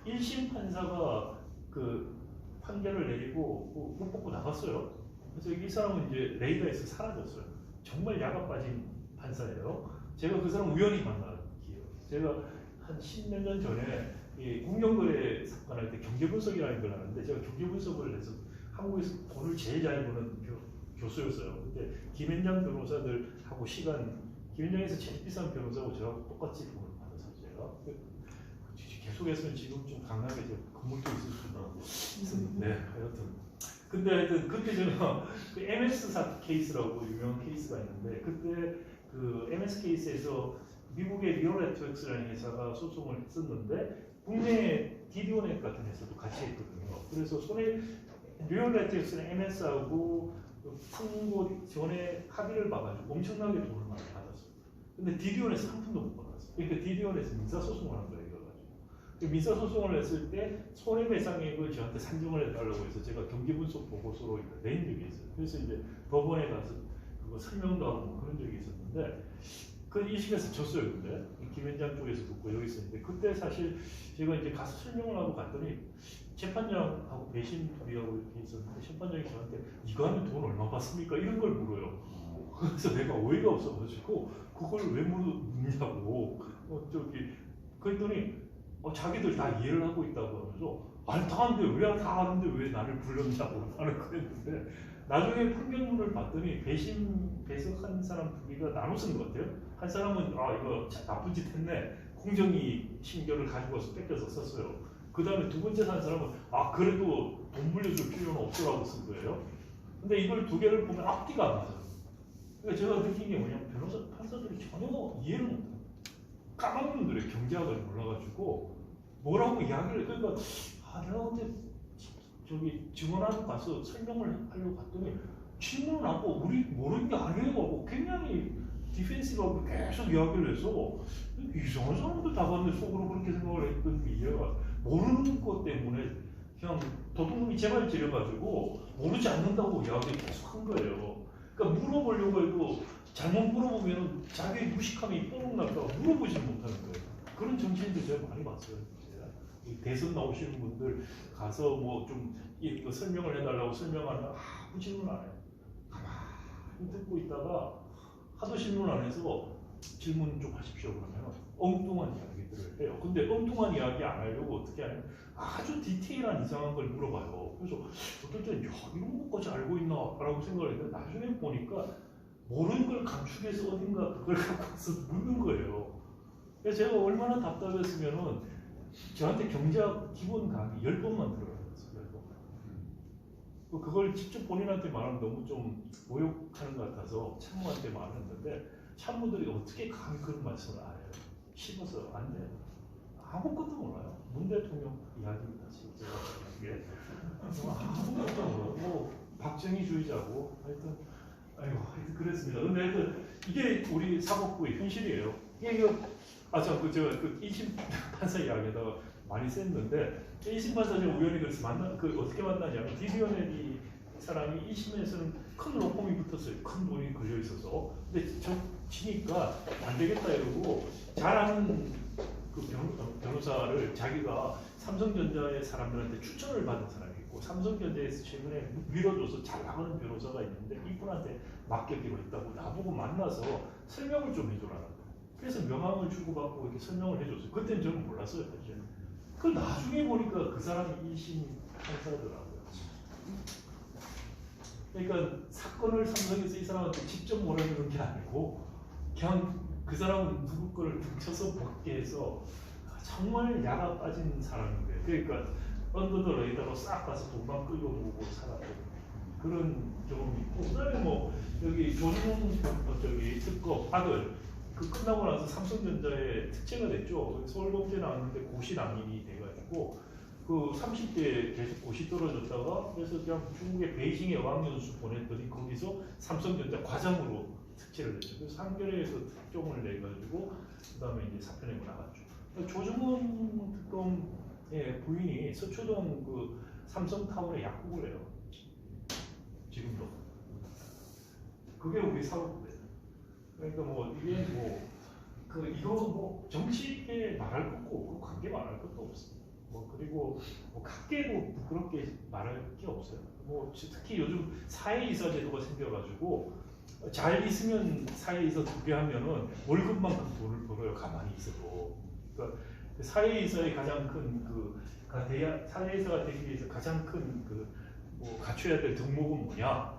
1심 판사가 그 판결을 내리고 못 받고 나갔어요. 그래서 이 사람은 이제 레이더에서 사라졌어요. 정말 야가 빠진 판사예요. 제가 그 사람 우연히 만난 기회예요. 제가 한 10몇 년 전에 국영거래 사건 할 때 경제분석이라는 걸 하는데 제가 경제분석을 해서 한국에서 돈을 제일 잘 버는 교수였어요. 근데 김현장 변호사들하고 김현장에서 제일 비싼 변호사하고 저하고 똑같이 돈을 받아서 제가 계속해서 지금 좀 강하게 건물도 있을 수도 있었는데 하여튼 근데 하여튼 그때 제가 그 MS 케이스라고 유명한 케이스가 있는데 그때 그 MS 케이스에서 미국의 리얼네트워크스라는 회사가 소송을 했었는데 국내 디디오넷 같은 회사도 같이 했거든요. 그래서 리얼네트워크스는 MS하고 풍고 전에 합의를 봐가지고 엄청나게 돈을 많이 받았어요. 근데 디디오넷은 한 푼도 못 받았어요. 그러니까 디디오넷은 민사소송을 한 거예요. 민사소송을 했을 때 손해배상액을 저한테 산정을 해달라고 해서 제가 경제분석 보고서로 낸 적이 있어요. 그래서 이제 법원에 가서 그거 설명도 하고 뭐 그런 적이 있었는데 그 1심에서 졌어요. 근데 김현장 쪽에서 듣고 여기 있었는데 그때 사실 제가 이제 가서 설명을 하고 갔더니 재판장하고 배심 둘이하고 이렇게 있었는데 재판장이 저한테 이거 하면 돈 얼마 받습니까? 이런 걸 물어요. 그래서 내가 어이가 없어가지고 그걸 왜 묻냐고 그랬더니 자기들 다 이해를 하고 있다고 하면서 아니 다 아는데 왜 나를 불렀냐고 하는 거였는데 나중에 판결문을 봤더니 배석한 사람 둘이가 나눠 쓴 것 같아요. 한 사람은 이거 나쁜 짓 했네 공정위 신결을 가지고 와서 뺏겨서 썼어요. 그 다음에 두 번째 산 사람은 그래도 돈 물려줄 필요는 없더라고 쓴 거예요. 근데 이걸 두 개를 보면 앞뒤가 안 맞아요. 그러니까 제가 느낀 게 뭐냐면 판사들이 전혀 이해를 못해요. 까막눈들의 경제학을 몰라가지고 뭐라고 이야기를 그러니까 내가 근데 저기 증언하러 가서 설명을 하려고 갔더니 질문을 하고 우리 모르는 게 아니에요 하고 굉장히 디펜시브하고 계속 이야기를 해서 이상한 사람들 다 봤는데 속으로 그렇게 생각을 했던 게 이해가 모르는 것 때문에 그냥 도둑놈이 제발 지려가지고 모르지 않는다고 이야기를 계속 한 거예요. 그러니까 물어보려고 해도 잘못 물어보면 자기 무식함이 뽀록 날까 물어보지 못하는 거예요. 그런 정치인들 제가 많이 봤어요. 대선 나오시는 분들 가서 뭐 좀 설명을 해달라고 설명하면 아무 질문 안 해요. 가만히 듣고 있다가 하도 질문 안 해서 질문 좀 하십시오 그러면 엉뚱한 이야기들을 해요. 근데 엉뚱한 이야기 안 하려고 어떻게 하냐면 아주 디테일한 이상한 걸 물어봐요. 그래서 어떨 때는 야, 이런 것까지 알고 있나 라고 생각을 했는데 나중에 보니까 모르는 걸 감추기위해서 어딘가 그걸 갖고 와서 묻는 거예요. 그래서 제가 얼마나 답답했으면은 저한테 경제학 기본 강의 10번만 들어요. 10번. 그걸 직접 본인한테 말하면 너무 좀 모욕하는 것 같아서 참모한테 말했는데 참모들이 어떻게 감히 그런 말씀을 안 해요. 씹어서 안 돼요. 아무것도 몰라요. 문 대통령 이야기 다시 제가 이게 아무것도 몰라요. 뭐 박정희주의자고 하여튼 하여튼 그랬습니다. 근데 하여튼 이게 우리 사법부의 현실이에요. 이게 제가 그 1심 판사 이야기에다가 많이 썼는데 1심 판사님 우연히 그래서 어떻게 만나냐면 디디언의 사람이 1심에서는 큰 로펌이 붙었어요. 큰 돈이 걸려 있어서. 근데 저 지니까 안 되겠다 이러고 잘하는 그 변호사를 자기가 삼성전자의 사람들한테 추천을 받은 사람이 있고 삼성전자에서 최근에 밀어줘서 잘 나가는 변호사가 있는데 이분한테 맡기기로 했다고 나보고 만나서 설명을 좀 해줘라는 거예요. 그래서 명함을 주고받고 이렇게 설명을 해줬어요. 그때는 저는 몰랐어요 사실. 그 나중에 보니까 그 사람이 1심 판사더라고요. 그러니까 사건을 삼성에서 이 사람한테 직접 몰아주는 게 아니고 그냥 그 사람은 누구 거를 등쳐서 먹게 해서 정말 야가 빠진 사람인 거예요. 그러니까 언더 더 레이더로 싹 가서 돈만 끌어모으고 살았던 그런 경험이 있고 그다음에 뭐 여기 조승훈 특검 아들 그 끝나고 나서 삼성전자에 특채가 됐죠. 서울법대 나왔는데 고시 낭인이 돼가지고 그 30대에 계속 고시 떨어졌다가 그래서 그냥 중국의 베이징에 어학연수 보냈더니 거기서 삼성전자 과장으로 특채를 냈죠. 그래서 한겨레에서 특종을 내가지고 그 다음에 이제 사표 내고 나갔죠. 조승훈 특검의 부인이 서초동 그 삼성타운에 약국을 해요. 지금도. 그게 우리 사법부예요. 그러니까 뭐 이게 이거 뭐 정치에 말할 것도 없고 관계 말할 것도 없습니다. 뭐 그리고 뭐 각계도 부끄럽게 말할 게 없어요. 뭐 특히 요즘 사회이사 제도가 생겨가지고 잘 있으면 사회이사 2배 하면은 월급만큼 돈을 벌어요. 가만히 있어도. 그러니까 사회이사의 가장 큰 사회이사가 되기 위해서 가장 큰 뭐 갖춰야 될 덕목은 뭐냐?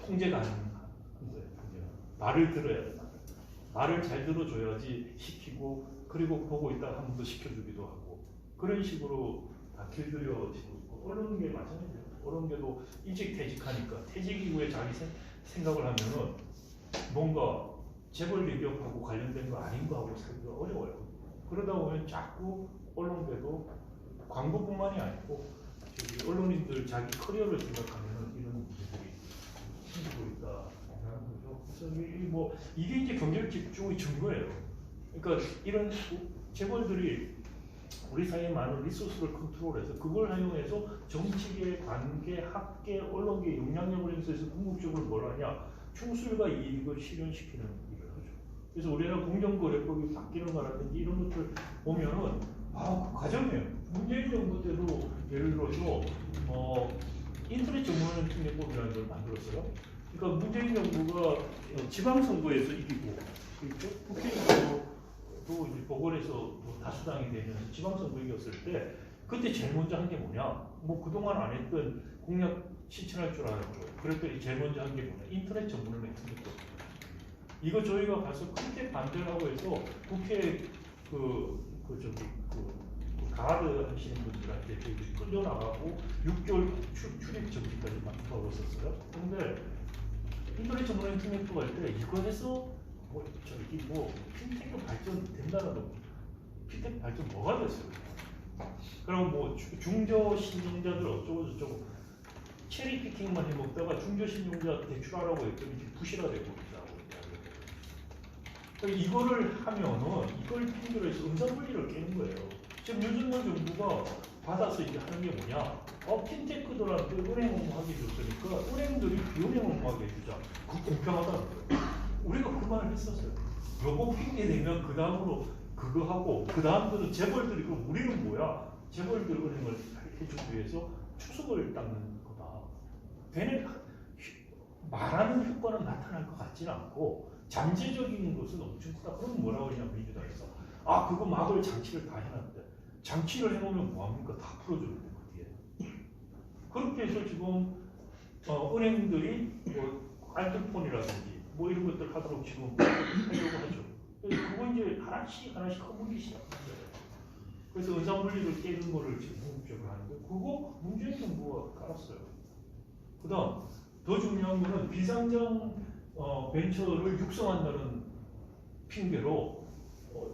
통제 가능한 거예요. 말을 들어야 돼. 말을 잘 들어줘야지 시키고 그리고 보고 있다가 한 번 더 시켜주기도 하고 그런 식으로 다 길들여지고 있고 언론계 마찬가지예요. 언론계도 일찍 퇴직하니까 퇴직 이후에 자기 생각을 하면은 뭔가 재벌 리뷰하고 관련된 거 아닌 거 하고 살기가 어려워요. 그러다 보면 자꾸 언론계도 광고뿐만이 아니고 언론인들 자기 커리어를 생각하면 이런 문제들이 생기고 있다라는 거죠. 그래서 이게 이제 경제력 집중의 증거예요. 그러니까 이런 재벌들이 우리 사회에 많은 리소스를 컨트롤해서 그걸 활용해서 정치계, 관계, 학계, 언론계 영향력을 행사해서 궁극적으로 뭘 하냐? 충술과 이익을 실현시키는 일을 하죠. 그래서 우리나라 공정거래법이 바뀌는 거라든지 이런 것들 보면은 그 과정이에요. 문재인 정부 때도 예를 들어서 인터넷 전문 특례법이라는 걸 만들었어요. 그러니까 문재인 정부가 지방선거에서 이기고 국회의원도 이제 보궐에서 다수당이 되면서 지방선거 이겼을 때 그때 제일 먼저 한 게 뭐냐? 뭐 그동안 안 했던 공약 실천할 줄 알았죠. 그랬더니 제일 먼저 한 게 뭐냐? 인터넷 전문을 했습니다. 이거 저희가 가서 크게 반대를 하고 해서 국회 가드 하시는 분들한테 저희 끌려나가고 6개월 출입 정지까지 맡아보고 있었어요. 그런데 인터넷 전문 인터넷도 할 때 이거 해서 핀테크 발전된다는 거. 핀테크 발전 뭐가 됐어요? 그럼 뭐 중저 신용자들 어쩌고 저쩌고 체리 피킹만 해 먹다가 중저 신용자 대출하라고 했더니 부실화되고 있다고 이야기해요. 이거를 하면은 이걸 핑계로 해서 음성분리를 깨는 거예요. 지금 윤석열 정부가 받아서 이제 하는 게 뭐냐? 핀테크들한테 은행 업무하기 줬으니까 은행들이 비은행 업무하게 해주자. 그거 공평하다는 거예요. 우리가 그 말을 했었어요. 요거 핑계 대면 그 다음으로 그거 하고 그 다음부터는 재벌들이 그럼 우리는 뭐야? 재벌들 은행을 해주기 위해서 추석을 닦는 거다. 말하는 효과는 나타날 것 같지는 않고 잠재적인 것은 엄청 크다. 그러면 뭐라고 하냐 민주당에서 아 그거 막을 장치를 다 해놨는데 장치를 해놓으면 뭐합니까? 다 풀어주는데 어디에 그렇게 해서 지금 은행들이 뭐 알뜰폰이라든지 뭐 이런 것들 하도록 지금 하려고 하죠. 그거 이제 하나씩 커물기 시작한 거예요. 그래서 은사분리를 깨는 거를 지금 본격적으로 하는데 그거 문재인 정부가 깔았어요. 그다음 더 중요한 거는 비상장 벤처를 육성한다는 핑계로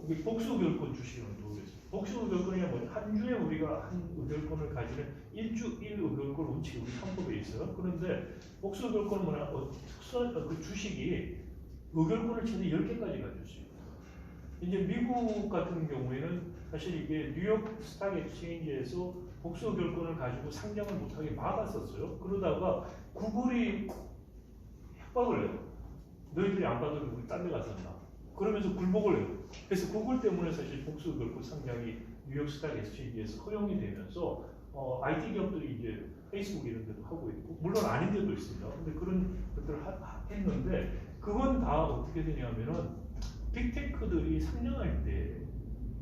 이게 복수결권 주식을 도입했어요. 복수결권이 뭐냐? 한 주에 우리가 한 의결권을 가지는 1주 1의결권 원칙이 우리 헌법에 있어요. 그런데 복수결권은 뭐냐? 특수한 그 주식이 의결권을 최대 10개까지 가질 수 있어요. 이제 미국 같은 경우에는 사실 이게 뉴욕 스탁 엑스체인지에서 복수결권을 가지고 상장을 못하게 막았었어요. 그러다가 구글이 협박을 해요. 너희들이 안 받으면 우리 딴 데 갔었나. 그러면서 굴복을 해요. 그래서 구글 때문에 사실 복수결권 상장이 뉴욕 스탁 엑스체인지에서 허용이 되면서 IT 기업들이 이제 페이스북 이런 데도 하고 있고 물론 아닌 데도 있습니다. 근데 그런 것들을 했는데 그건 다 어떻게 되냐면은 빅테크들이 상장할 때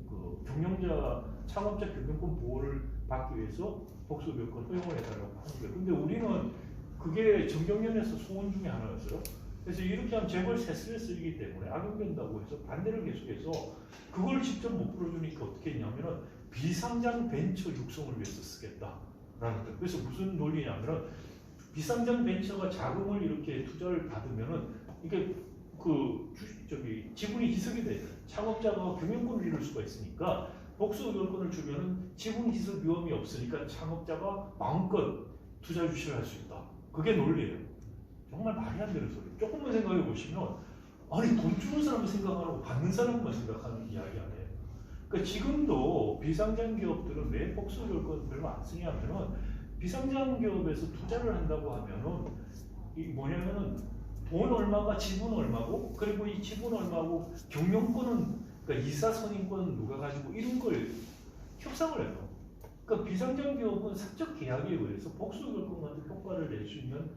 그 경영자 창업자 경영권 보호를 받기 위해서 복수결권 허용을 해달라고 하는 거예요. 근데 우리는 그게 정경련에서 소원 중에 하나였어요. 그래서 이렇게 하면 재벌 세습에 때문에 악용된다고 해서 반대를 계속해서 그걸 직접 못 풀어주니까 어떻게 했냐면은 비상장 벤처 육성을 위해서 쓰겠다라는 거예요. 그래서 무슨 논리냐면은 비상장 벤처가 자금을 이렇게 투자를 받으면은 이게 지분이 희석이 돼요. 창업자가 경영권을 잃을 수가 있으니까 복수결권을 주면은 지분 희석 위험이 없으니까 창업자가 마음껏 투자 유치를 할 수 있다. 그게 논리예요. 정말 말이 안 되는 소리. 조금만 생각해 보시면 아니 돈 주는 사람을 생각 안 하고 받는 사람만 생각하는 이야기 아니에요. 그러니까 지금도 비상장 기업들은 왜 복수결권 별로 안 쓰냐면은 비상장 기업에서 투자를 한다고 하면은 이 뭐냐면은 돈 얼마가 지분 얼마고 그리고 이 지분 얼마고 경영권은 그러니까 이사 선임권은 누가 가지고 이런 걸 협상을 해요. 그러니까 비상장 기업은 사적 계약에 의해서 복수결권 같은 효과를 낼 수 있는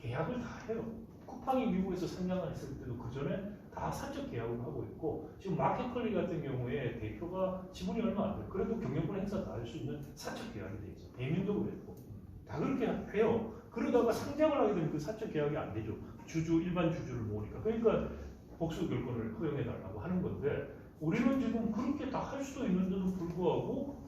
계약을 다 해요. 쿠팡이 미국에서 상장했을 때도 그 전에 다 사적 계약을 하고 있고 지금 마켓컬리 같은 경우에 대표가 지분이 얼마 안 돼요. 그래도 경영권 행사 다 할 수 있는 사적 계약이 돼 있어. 대민도 그랬고 다 그렇게 해요. 그러다가 상장을 하게 되면 그 사적 계약이 안 되죠. 일반 주주를 모으니까. 그러니까 복수결권을 허용해달라고 하는 건데 우리는 지금 그렇게 다 할 수도 있는데도 불구하고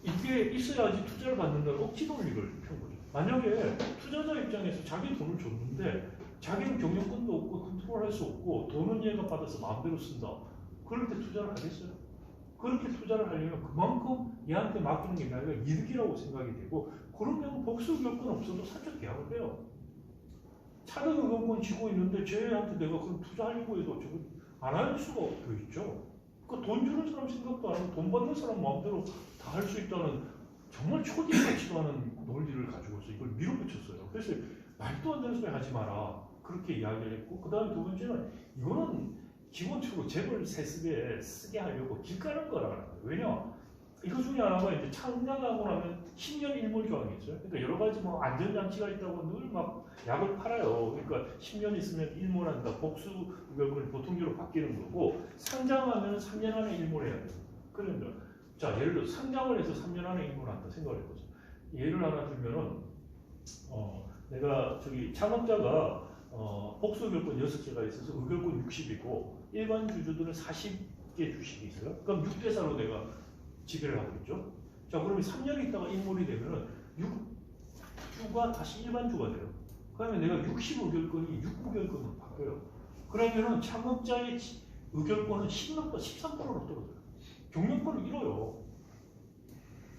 이게 있어야지 투자를 받는다는 억지 논리를 펴는 거죠. 만약에 투자자 입장에서 자기 돈을 줬는데 자기는 경영권도 없고 컨트롤할 수 없고 돈은 얘가 받아서 마음대로 쓴다. 그럴 때 투자를 하겠어요? 그렇게 투자를 하려면 그만큼 얘한테 맡기는 게 내가 이득이라고 생각이 되고 그러면 복수결권 없어도 사적 계약을 해요. 차등 의견권 쥐고 있는데 쟤한테 내가 그럼 투자하려고 해도 저거 안 할 수가 더 있죠. 그 돈 주는 사람 생각도 안 하고 돈 받는 사람 마음대로 다 할 수 있다는 정말 초기같지도 않은 논리를 가지고서 이걸 밀어붙였어요. 그래서 말도 안 되는 소리 하지 마라. 그렇게 이야기를 했고 그 다음에 두 번째는 이거는 기본적으로 재벌 세습에 쓰게 하려고 길 까는 거라는 거예요. 왜냐? 이거 중에 하나가 이제 창당하고 나면 10년 일몰 조항이 있어요. 그러니까 여러 가지 뭐 안전장치가 있다고 늘 막 약을 팔아요. 그러니까 10년 있으면 일몰한다. 복수 의결권이 보통적으로 바뀌는 거고 상장하면 3년 안에 일몰해야 돼요. 그러니까 자 예를 들어 상장을 해서 3년 안에 일몰한다 생각을 해보죠. 예를 하나 들면은 내가 저기 창업자가 복수 의결권 6개가 있어서 의결권 60이고 일반 주주들은 40개 주식이 있어요. 그럼 6대 4로 내가 지배를 하고 있죠. 자 그러면 3년 있다가 인몰이 되면은 6주가 다시 일반 주가 돼요. 그러면 내가 60의결권이 6의결권으로 바뀌어요. 그러면은 창업자의 의결권은 13%로 떨어져요. 경영권을 잃어요.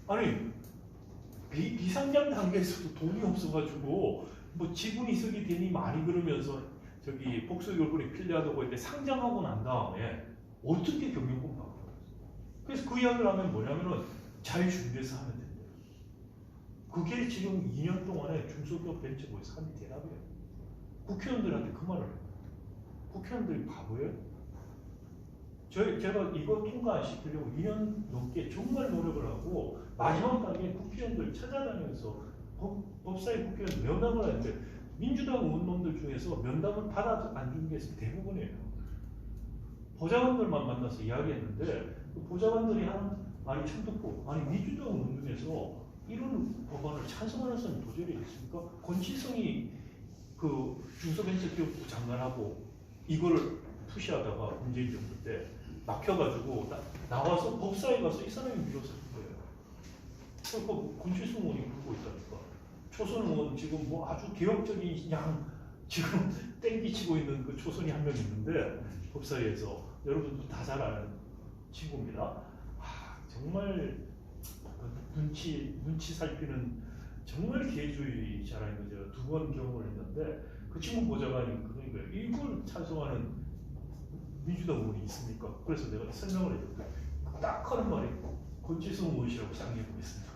아니 비상장 단계에서도 돈이 없어가지고 뭐 지분 이석이 되니 많이 그러면서 저기 복수 의결권이 필요하다고 했는데 상장하고 난 다음에 어떻게 경영권 바꿔요? 그래서 그 이야기를 하면 뭐냐면은 잘 준비해서 하면 된대요. 그게 지금 2년 동안에 중소기업 벤처부에서 한 대답이에요. 국회의원들한테 그 말을 해요. 국회의원들이 바보예요? 제가 이거 통과 안 시키려고 2년 넘게 정말 노력을 하고 마지막 단계에 국회의원들 찾아다니면서 법사위 국회의원 면담을 하는데 민주당 의원놈들 중에서 면담을 받아 안 준 게 대부분이에요. 보좌관들만 만나서 이야기했는데 그 보좌관들이 하는 말이 참 듣고 아니 민주당 의원 중에서 이런 법안을 찬성하는 사람이 도저히 있습니까? 권치성이 그 중소벤처기업부 장관하고 이거를 푸시하다가 문재인 정부 때 막혀가지고 나와서 법사에 가서 이 사람이 밀어서 한 거예요. 그러니까 권치성 의원이 그러고 있다니까. 초선 의원 지금 뭐 아주 개혁적인 양 지금 땡기치고 있는 그 초선이 한 명 있는데 법사위에서 여러분도 다 잘 아는 친구입니다. 정말 눈치 살피는 정말 기회주의자라는 거죠. 두 번 경험을 했는데 그 친구 보좌관이 그런 거예요. 이걸 찬성하는 민주당 의원이 있습니까? 그래서 내가 설명을 해줬는데 딱 하는 말이 권치성 의원이라고 상의해보겠습니다.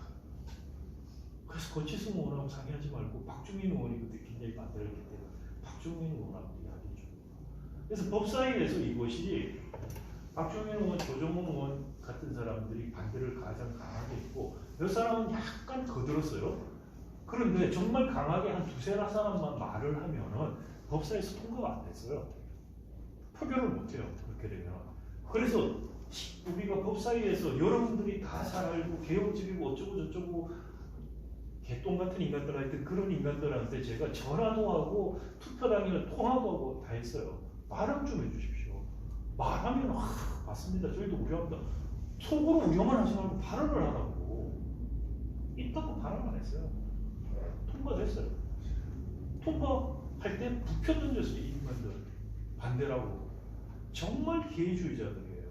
그래서 권치성 의원하고 상의하지 말고 박주민 의원이 그때 굉장히 반대를 했기 때문에 박주민 의원하고 이야기해줘. 그래서 법사위에서 이것이 박주민 의원, 조정훈 의원 같은 사람들이 반대를 가장 강하게 했고 몇 사람은 약간 거들었어요. 그런데 정말 강하게 한 두세 사람만 말을 하면은 법사위에서 통과가 안 됐어요. 표결을 못해요. 그렇게 되면. 그래서 우리가 법사위에서 여러분들이 다 잘 알고 개혁적이고 어쩌고 저쩌고 개똥 같은 인간들 하여튼 그런 인간들한테 제가 전화도 하고 투표당일에 통화도 하고 다 했어요. 말을 좀 해주십시오. 말하면 맞습니다. 저희도 우려합니다. 속으로 우려만 하지 말고 발언을 하라고. 있다고 발언 안 했어요. 통과됐어요. 통과할 때 부표 던졌어요. 이 인간들 반대라고. 정말 기회주의자들이에요.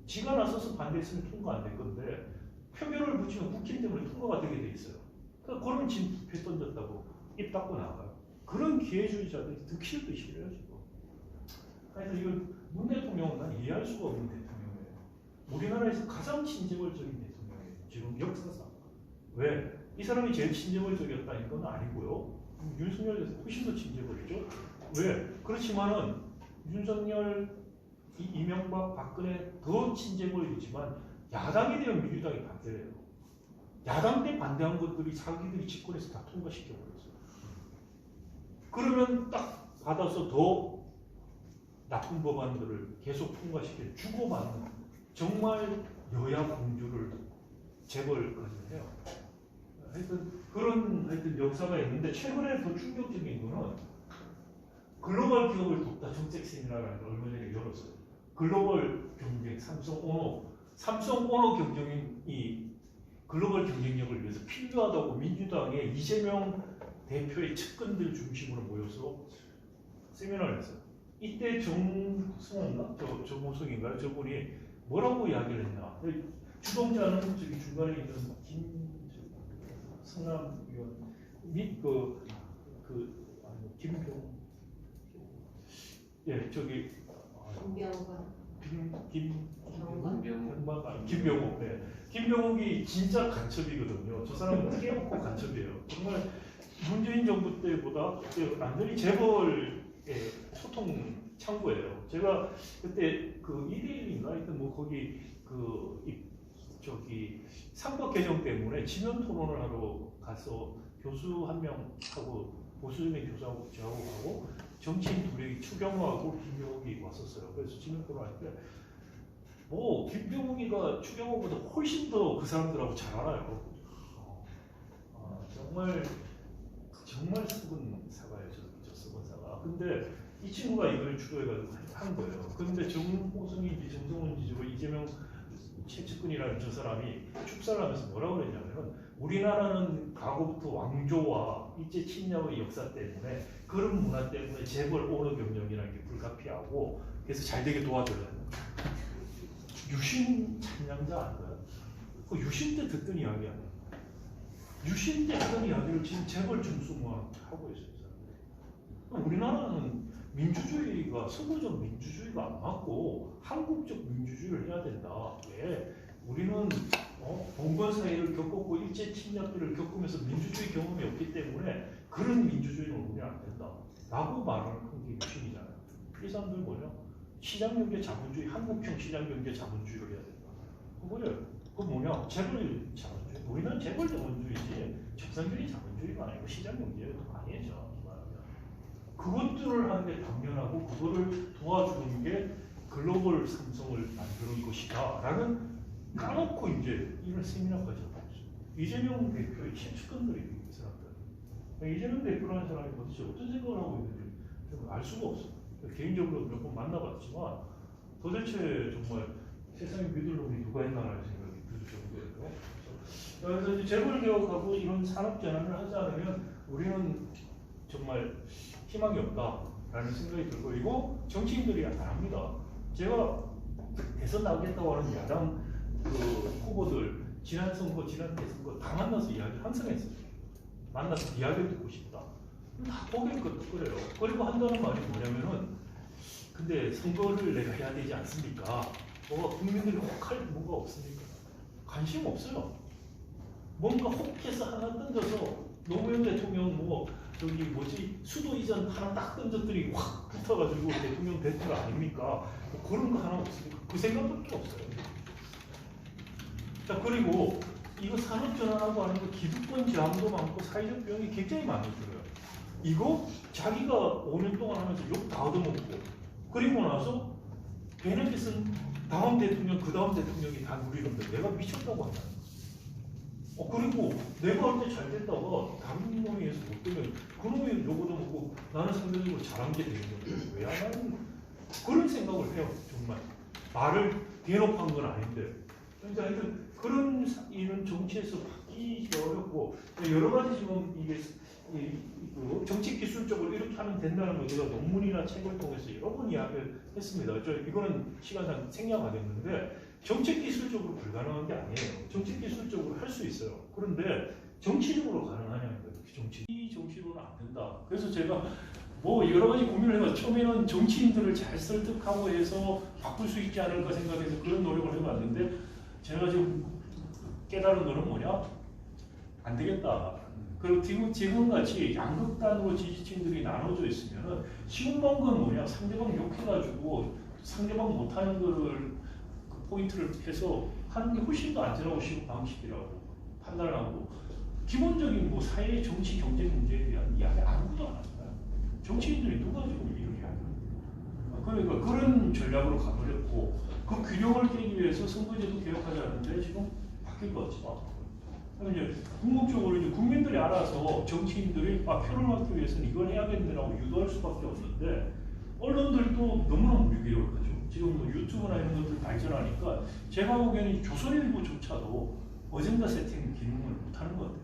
지가 나서서 반대했으면 통과 안 될 건데 표결을 붙이면 국힘 때문에 통과가 되게 돼 있어요. 그러니까 그런 지금 부표 던졌다고 입 닫고 나가요. 그런 기회주의자들이 득실도 싫어요 지금. 하여튼 이건 문 대통령은 난 이해할 수가 없는 대통령이에요. 우리나라에서 가장 친재벌적인 대통령이에요. 지금 역사상. 왜? 이 사람이 제일 친재벌적이었다는 건 아니고요. 윤석열에서 훨씬 더 친재벌이죠. 왜? 그렇지만은 윤석열, 이명박, 박근혜 더 친재벌이지만 야당에 대한 민주당이 반대를 해요. 야당 때 반대한 것들이 자기들이 집권해서 다 통과시켜버렸어요. 그러면 딱 받아서 더 나쁜 법안들을 계속 통과시켜 주고받는 정말 여야 공주를 재벌까지 해요. 하여튼 그런 역사가 있는데 최근에 더 충격적인 거는 글로벌 기업을 돕다 정책 세미나라는 걸 얼마 전에 열었어요. 글로벌 경쟁 삼성 오너 경쟁이 글로벌 경쟁력을 위해서 필요하다고 민주당의 이재명 대표의 측근들 중심으로 모여서 세미나를 했어요. 이때 정호성인가요? 저분이 뭐라고 이야기를 했냐? 주동자는 저기 중간에 있는 성남 의원 및 김병 김병욱. 네. 김병욱이 진짜 간첩이거든요. 저 사람은 깨놓고 간첩이에요. 정말 문재인 정부 때보다 완전히 재벌의 소통 창구예요. 제가 그때 그 1일인가 하여튼 뭐 거기 상법 개정 때문에 지면 토론을 하러 가서 교수 한 명하고 보수적인 교수하고 저하고 가고 정치인 둘이 추경호하고 김병욱이 왔었어요. 그래서 지면 토론할 때 뭐 김병욱이가 추경호보다 훨씬 더 그 사람들하고 잘 알아요. 정말 썩은 사과예요. 저 썩은 사과. 근데 이 친구가 이걸 주도해가지고 한 거예요. 그런데 정호성인지 정성훈인지 이재명 최측근이라는 저 사람이 축사를 하면서 뭐라고 그랬냐면 우리나라는 과거부터 왕조와 일제 침략의 역사 때문에 그런 문화 때문에 재벌 오너 경영이라는 게 불가피하고 그래서 잘 되게 도와줘요. 유신 찬양자 아닌가요? 그 유신 때 듣던 이야기 아니에요. 유신 때 하던 이야기를 지금 재벌 중수만 하고 있어요. 우리나라는 민주주의가 서구적 민주주의가 안 맞고 한국적 민주주의를 해야 된다. 왜? 우리는 봉건 사회를 겪었고 일제 침략들을 겪으면서 민주주의 경험이 없기 때문에 그런 민주주의는 우리는 안 된다. 라고 말하는 게 유신이잖아요. 이 사람들 뭐냐? 시장경제 자본주의, 한국형 시장경제 자본주의를 해야 된다. 그거 뭐냐? 재벌 자본주의. 우리는 재벌 자본주의지 정상적인 자본주의가 아니고 시장경제도 아니죠. 그것들을 하는 게 당연하고 그거를 도와주는 게 글로벌 삼성을 만드는 것이다 라는 까놓고 이제 이런 세미나까지 하고 있어요. 이재명 대표의 최측근들이 이 사람들. 이재명 대표라는 사람이 도대체 어떤 생각을 하고 있는지 좀 알 수가 없어요. 개인적으로 몇 번 만나봤지만 도대체 정말 세상에 믿을 놈이 누가 있나라는 생각이 들 정도예요. 그래서 이제 재벌 개혁하고 이런 산업 전환을 하지 않으면 우리는 정말 희망이 없다라는 생각이 들고, 그리고 정치인들이 안 합니다. 제가 대선 나오겠다고 하는 야당 그 후보들 지난 선거, 지난 대선거 다 만나서 이야기 항상 했어요. 만나서 이야기를 듣고 싶다. 다 고개를 끄덕거려요. 그리고 한다는 말이 뭐냐면은, 근데 선거를 내가 해야 되지 않습니까? 뭐가 국민들이 혹할 뭐가 없습니까? 관심 없어요. 뭔가 혹해서 하나 던져서 노무현 대통령 뭐 저기 뭐지 수도 이전 하나 딱 던졌더니 확 붙어가지고 대통령 됐던 거 아닙니까? 뭐 그런 거 하나 없습니까? 그 생각밖에 없어요. 자, 그리고 이거 산업전환하고 하는 거 기득권 제한도 많고 사회적 비용이 굉장히 많이 들어요. 이거 자기가 5년 동안 하면서 욕 다 얻어먹고 그리고 나서 베네핏은 다음 대통령 그 다음 대통령이 다 누리는데 내가 미쳤다고 한다. 그리고 내가 할 때 잘 됐다가 다른 놈이 해서 못 되면 그 놈이 욕 얻어먹고 나는 상대적으로 잘한 게 되는 건데 왜 안 하는 그런 생각을 해요. 정말 말을 대놓고 한 건 아닌데. 그러니까 하여튼 그런 이런 정치에서 바뀌기 어렵고 여러 가지 지금 이게 정치 기술적으로 이렇게 하면 된다는 거 제가 논문이나 책을 통해서 여러 번 이야기를 했습니다. 이거는 시간상 생략하겠는데 정책 기술적으로 불가능한 게 아니에요. 정책 기술적으로 할 수 있어요. 그런데 정치적으로 가능하냐는 거예요. 이 정치로는 안 된다. 그래서 제가 뭐 여러 가지 고민을 해서 처음에는 정치인들을 잘 설득하고 해서 바꿀 수 있지 않을까 생각해서 그런 노력을 해봤는데 제가 지금 깨달은 거는 뭐냐? 안 되겠다. 그리고 지금같이 양극단으로 지지층들이 나눠져 있으면은 쉬운 방법은 뭐냐? 상대방 욕해가지고 상대방 못하는 거를 그 포인트를 해서 하는 게 훨씬 더 안전하고 쉬운 방식이라고 판단하고 기본적인 뭐 사회, 정치, 경제 문제에 대한 이야기 아무것도 안 하잖아요. 정치인들이 누가 지금 이렇게 하냐? 그러니까 그런 전략으로 가버렸고 그 균형을 깨기 위해서 선거제도 개혁하자는데 지금 바뀔 것 같지만. 이제 궁극적으로 이제 국민들이 알아서 정치인들이 표를 받기 위해서는 이걸 해야겠네라고 유도할 수밖에 없는데 언론들도 너무나 무기력하죠. 지금 뭐 유튜브나 이런 것들 발전하니까 제가 보기에는 조선일보조차도 어젠다 세팅 기능을 못하는 것 같아요.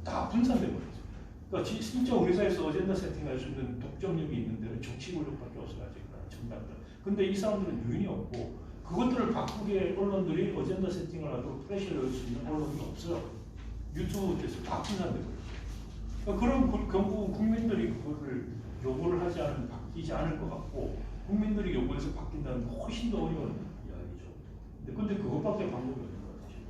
다 분산돼 버렸죠. 그러니까 진짜 우리 사회에서 어젠다 세팅할 수 있는 독점력이 있는 데는 정치 권력밖에 없어요. 아직 정당들. 근데 이 사람들은 유인이 없고 그것들을 바꾸게 언론들이 어젠다 세팅을 하도록 프레셔를 넣을 수 있는 언론이 없어요. 유튜브에서 다 분산되고 있어요. 그럼 결국 국민들이 그거를 요구를 하지 않으면 바뀌지 않을 것 같고 국민들이 요구해서 바뀐다는 건 훨씬 더 어려운 이야기죠. 근데 그것밖에 방법이 없는 것 같아요.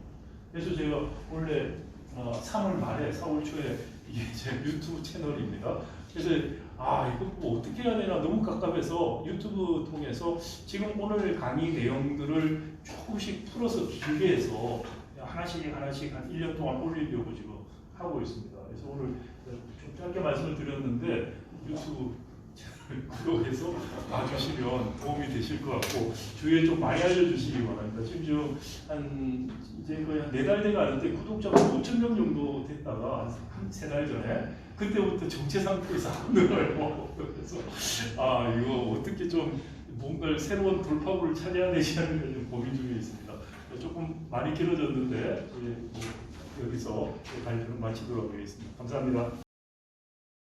그래서 제가 원래 3월 말에 4월 초에 이게 제 유튜브 채널입니다. 그래서 이거 뭐 어떻게 해야 되나 너무 갑갑해서 유튜브 통해서 지금 오늘 강의 내용들을 조금씩 풀어서 길게 해서 하나씩 한 1년 동안 올리려고 지금 하고 있습니다. 그래서 오늘 좀 짧게 말씀을 드렸는데 유튜브 채널 구독해서 봐주시면 도움이 되실 것 같고 주위에 좀 많이 알려주시기 바랍니다. 지금 이제 거의 한 4달 돼가 않는데 구독자가 5,000명 정도 됐다가 한 3달 전에 그때부터 정체 상태에서 안 늘어요. 그래서 이거 어떻게 좀 뭔가 새로운 돌파구를 찾아야 되지 않을까 좀 고민 중에 있습니다. 조금 많이 길어졌는데 여기서 발표를 마치도록 하겠습니다. 감사합니다.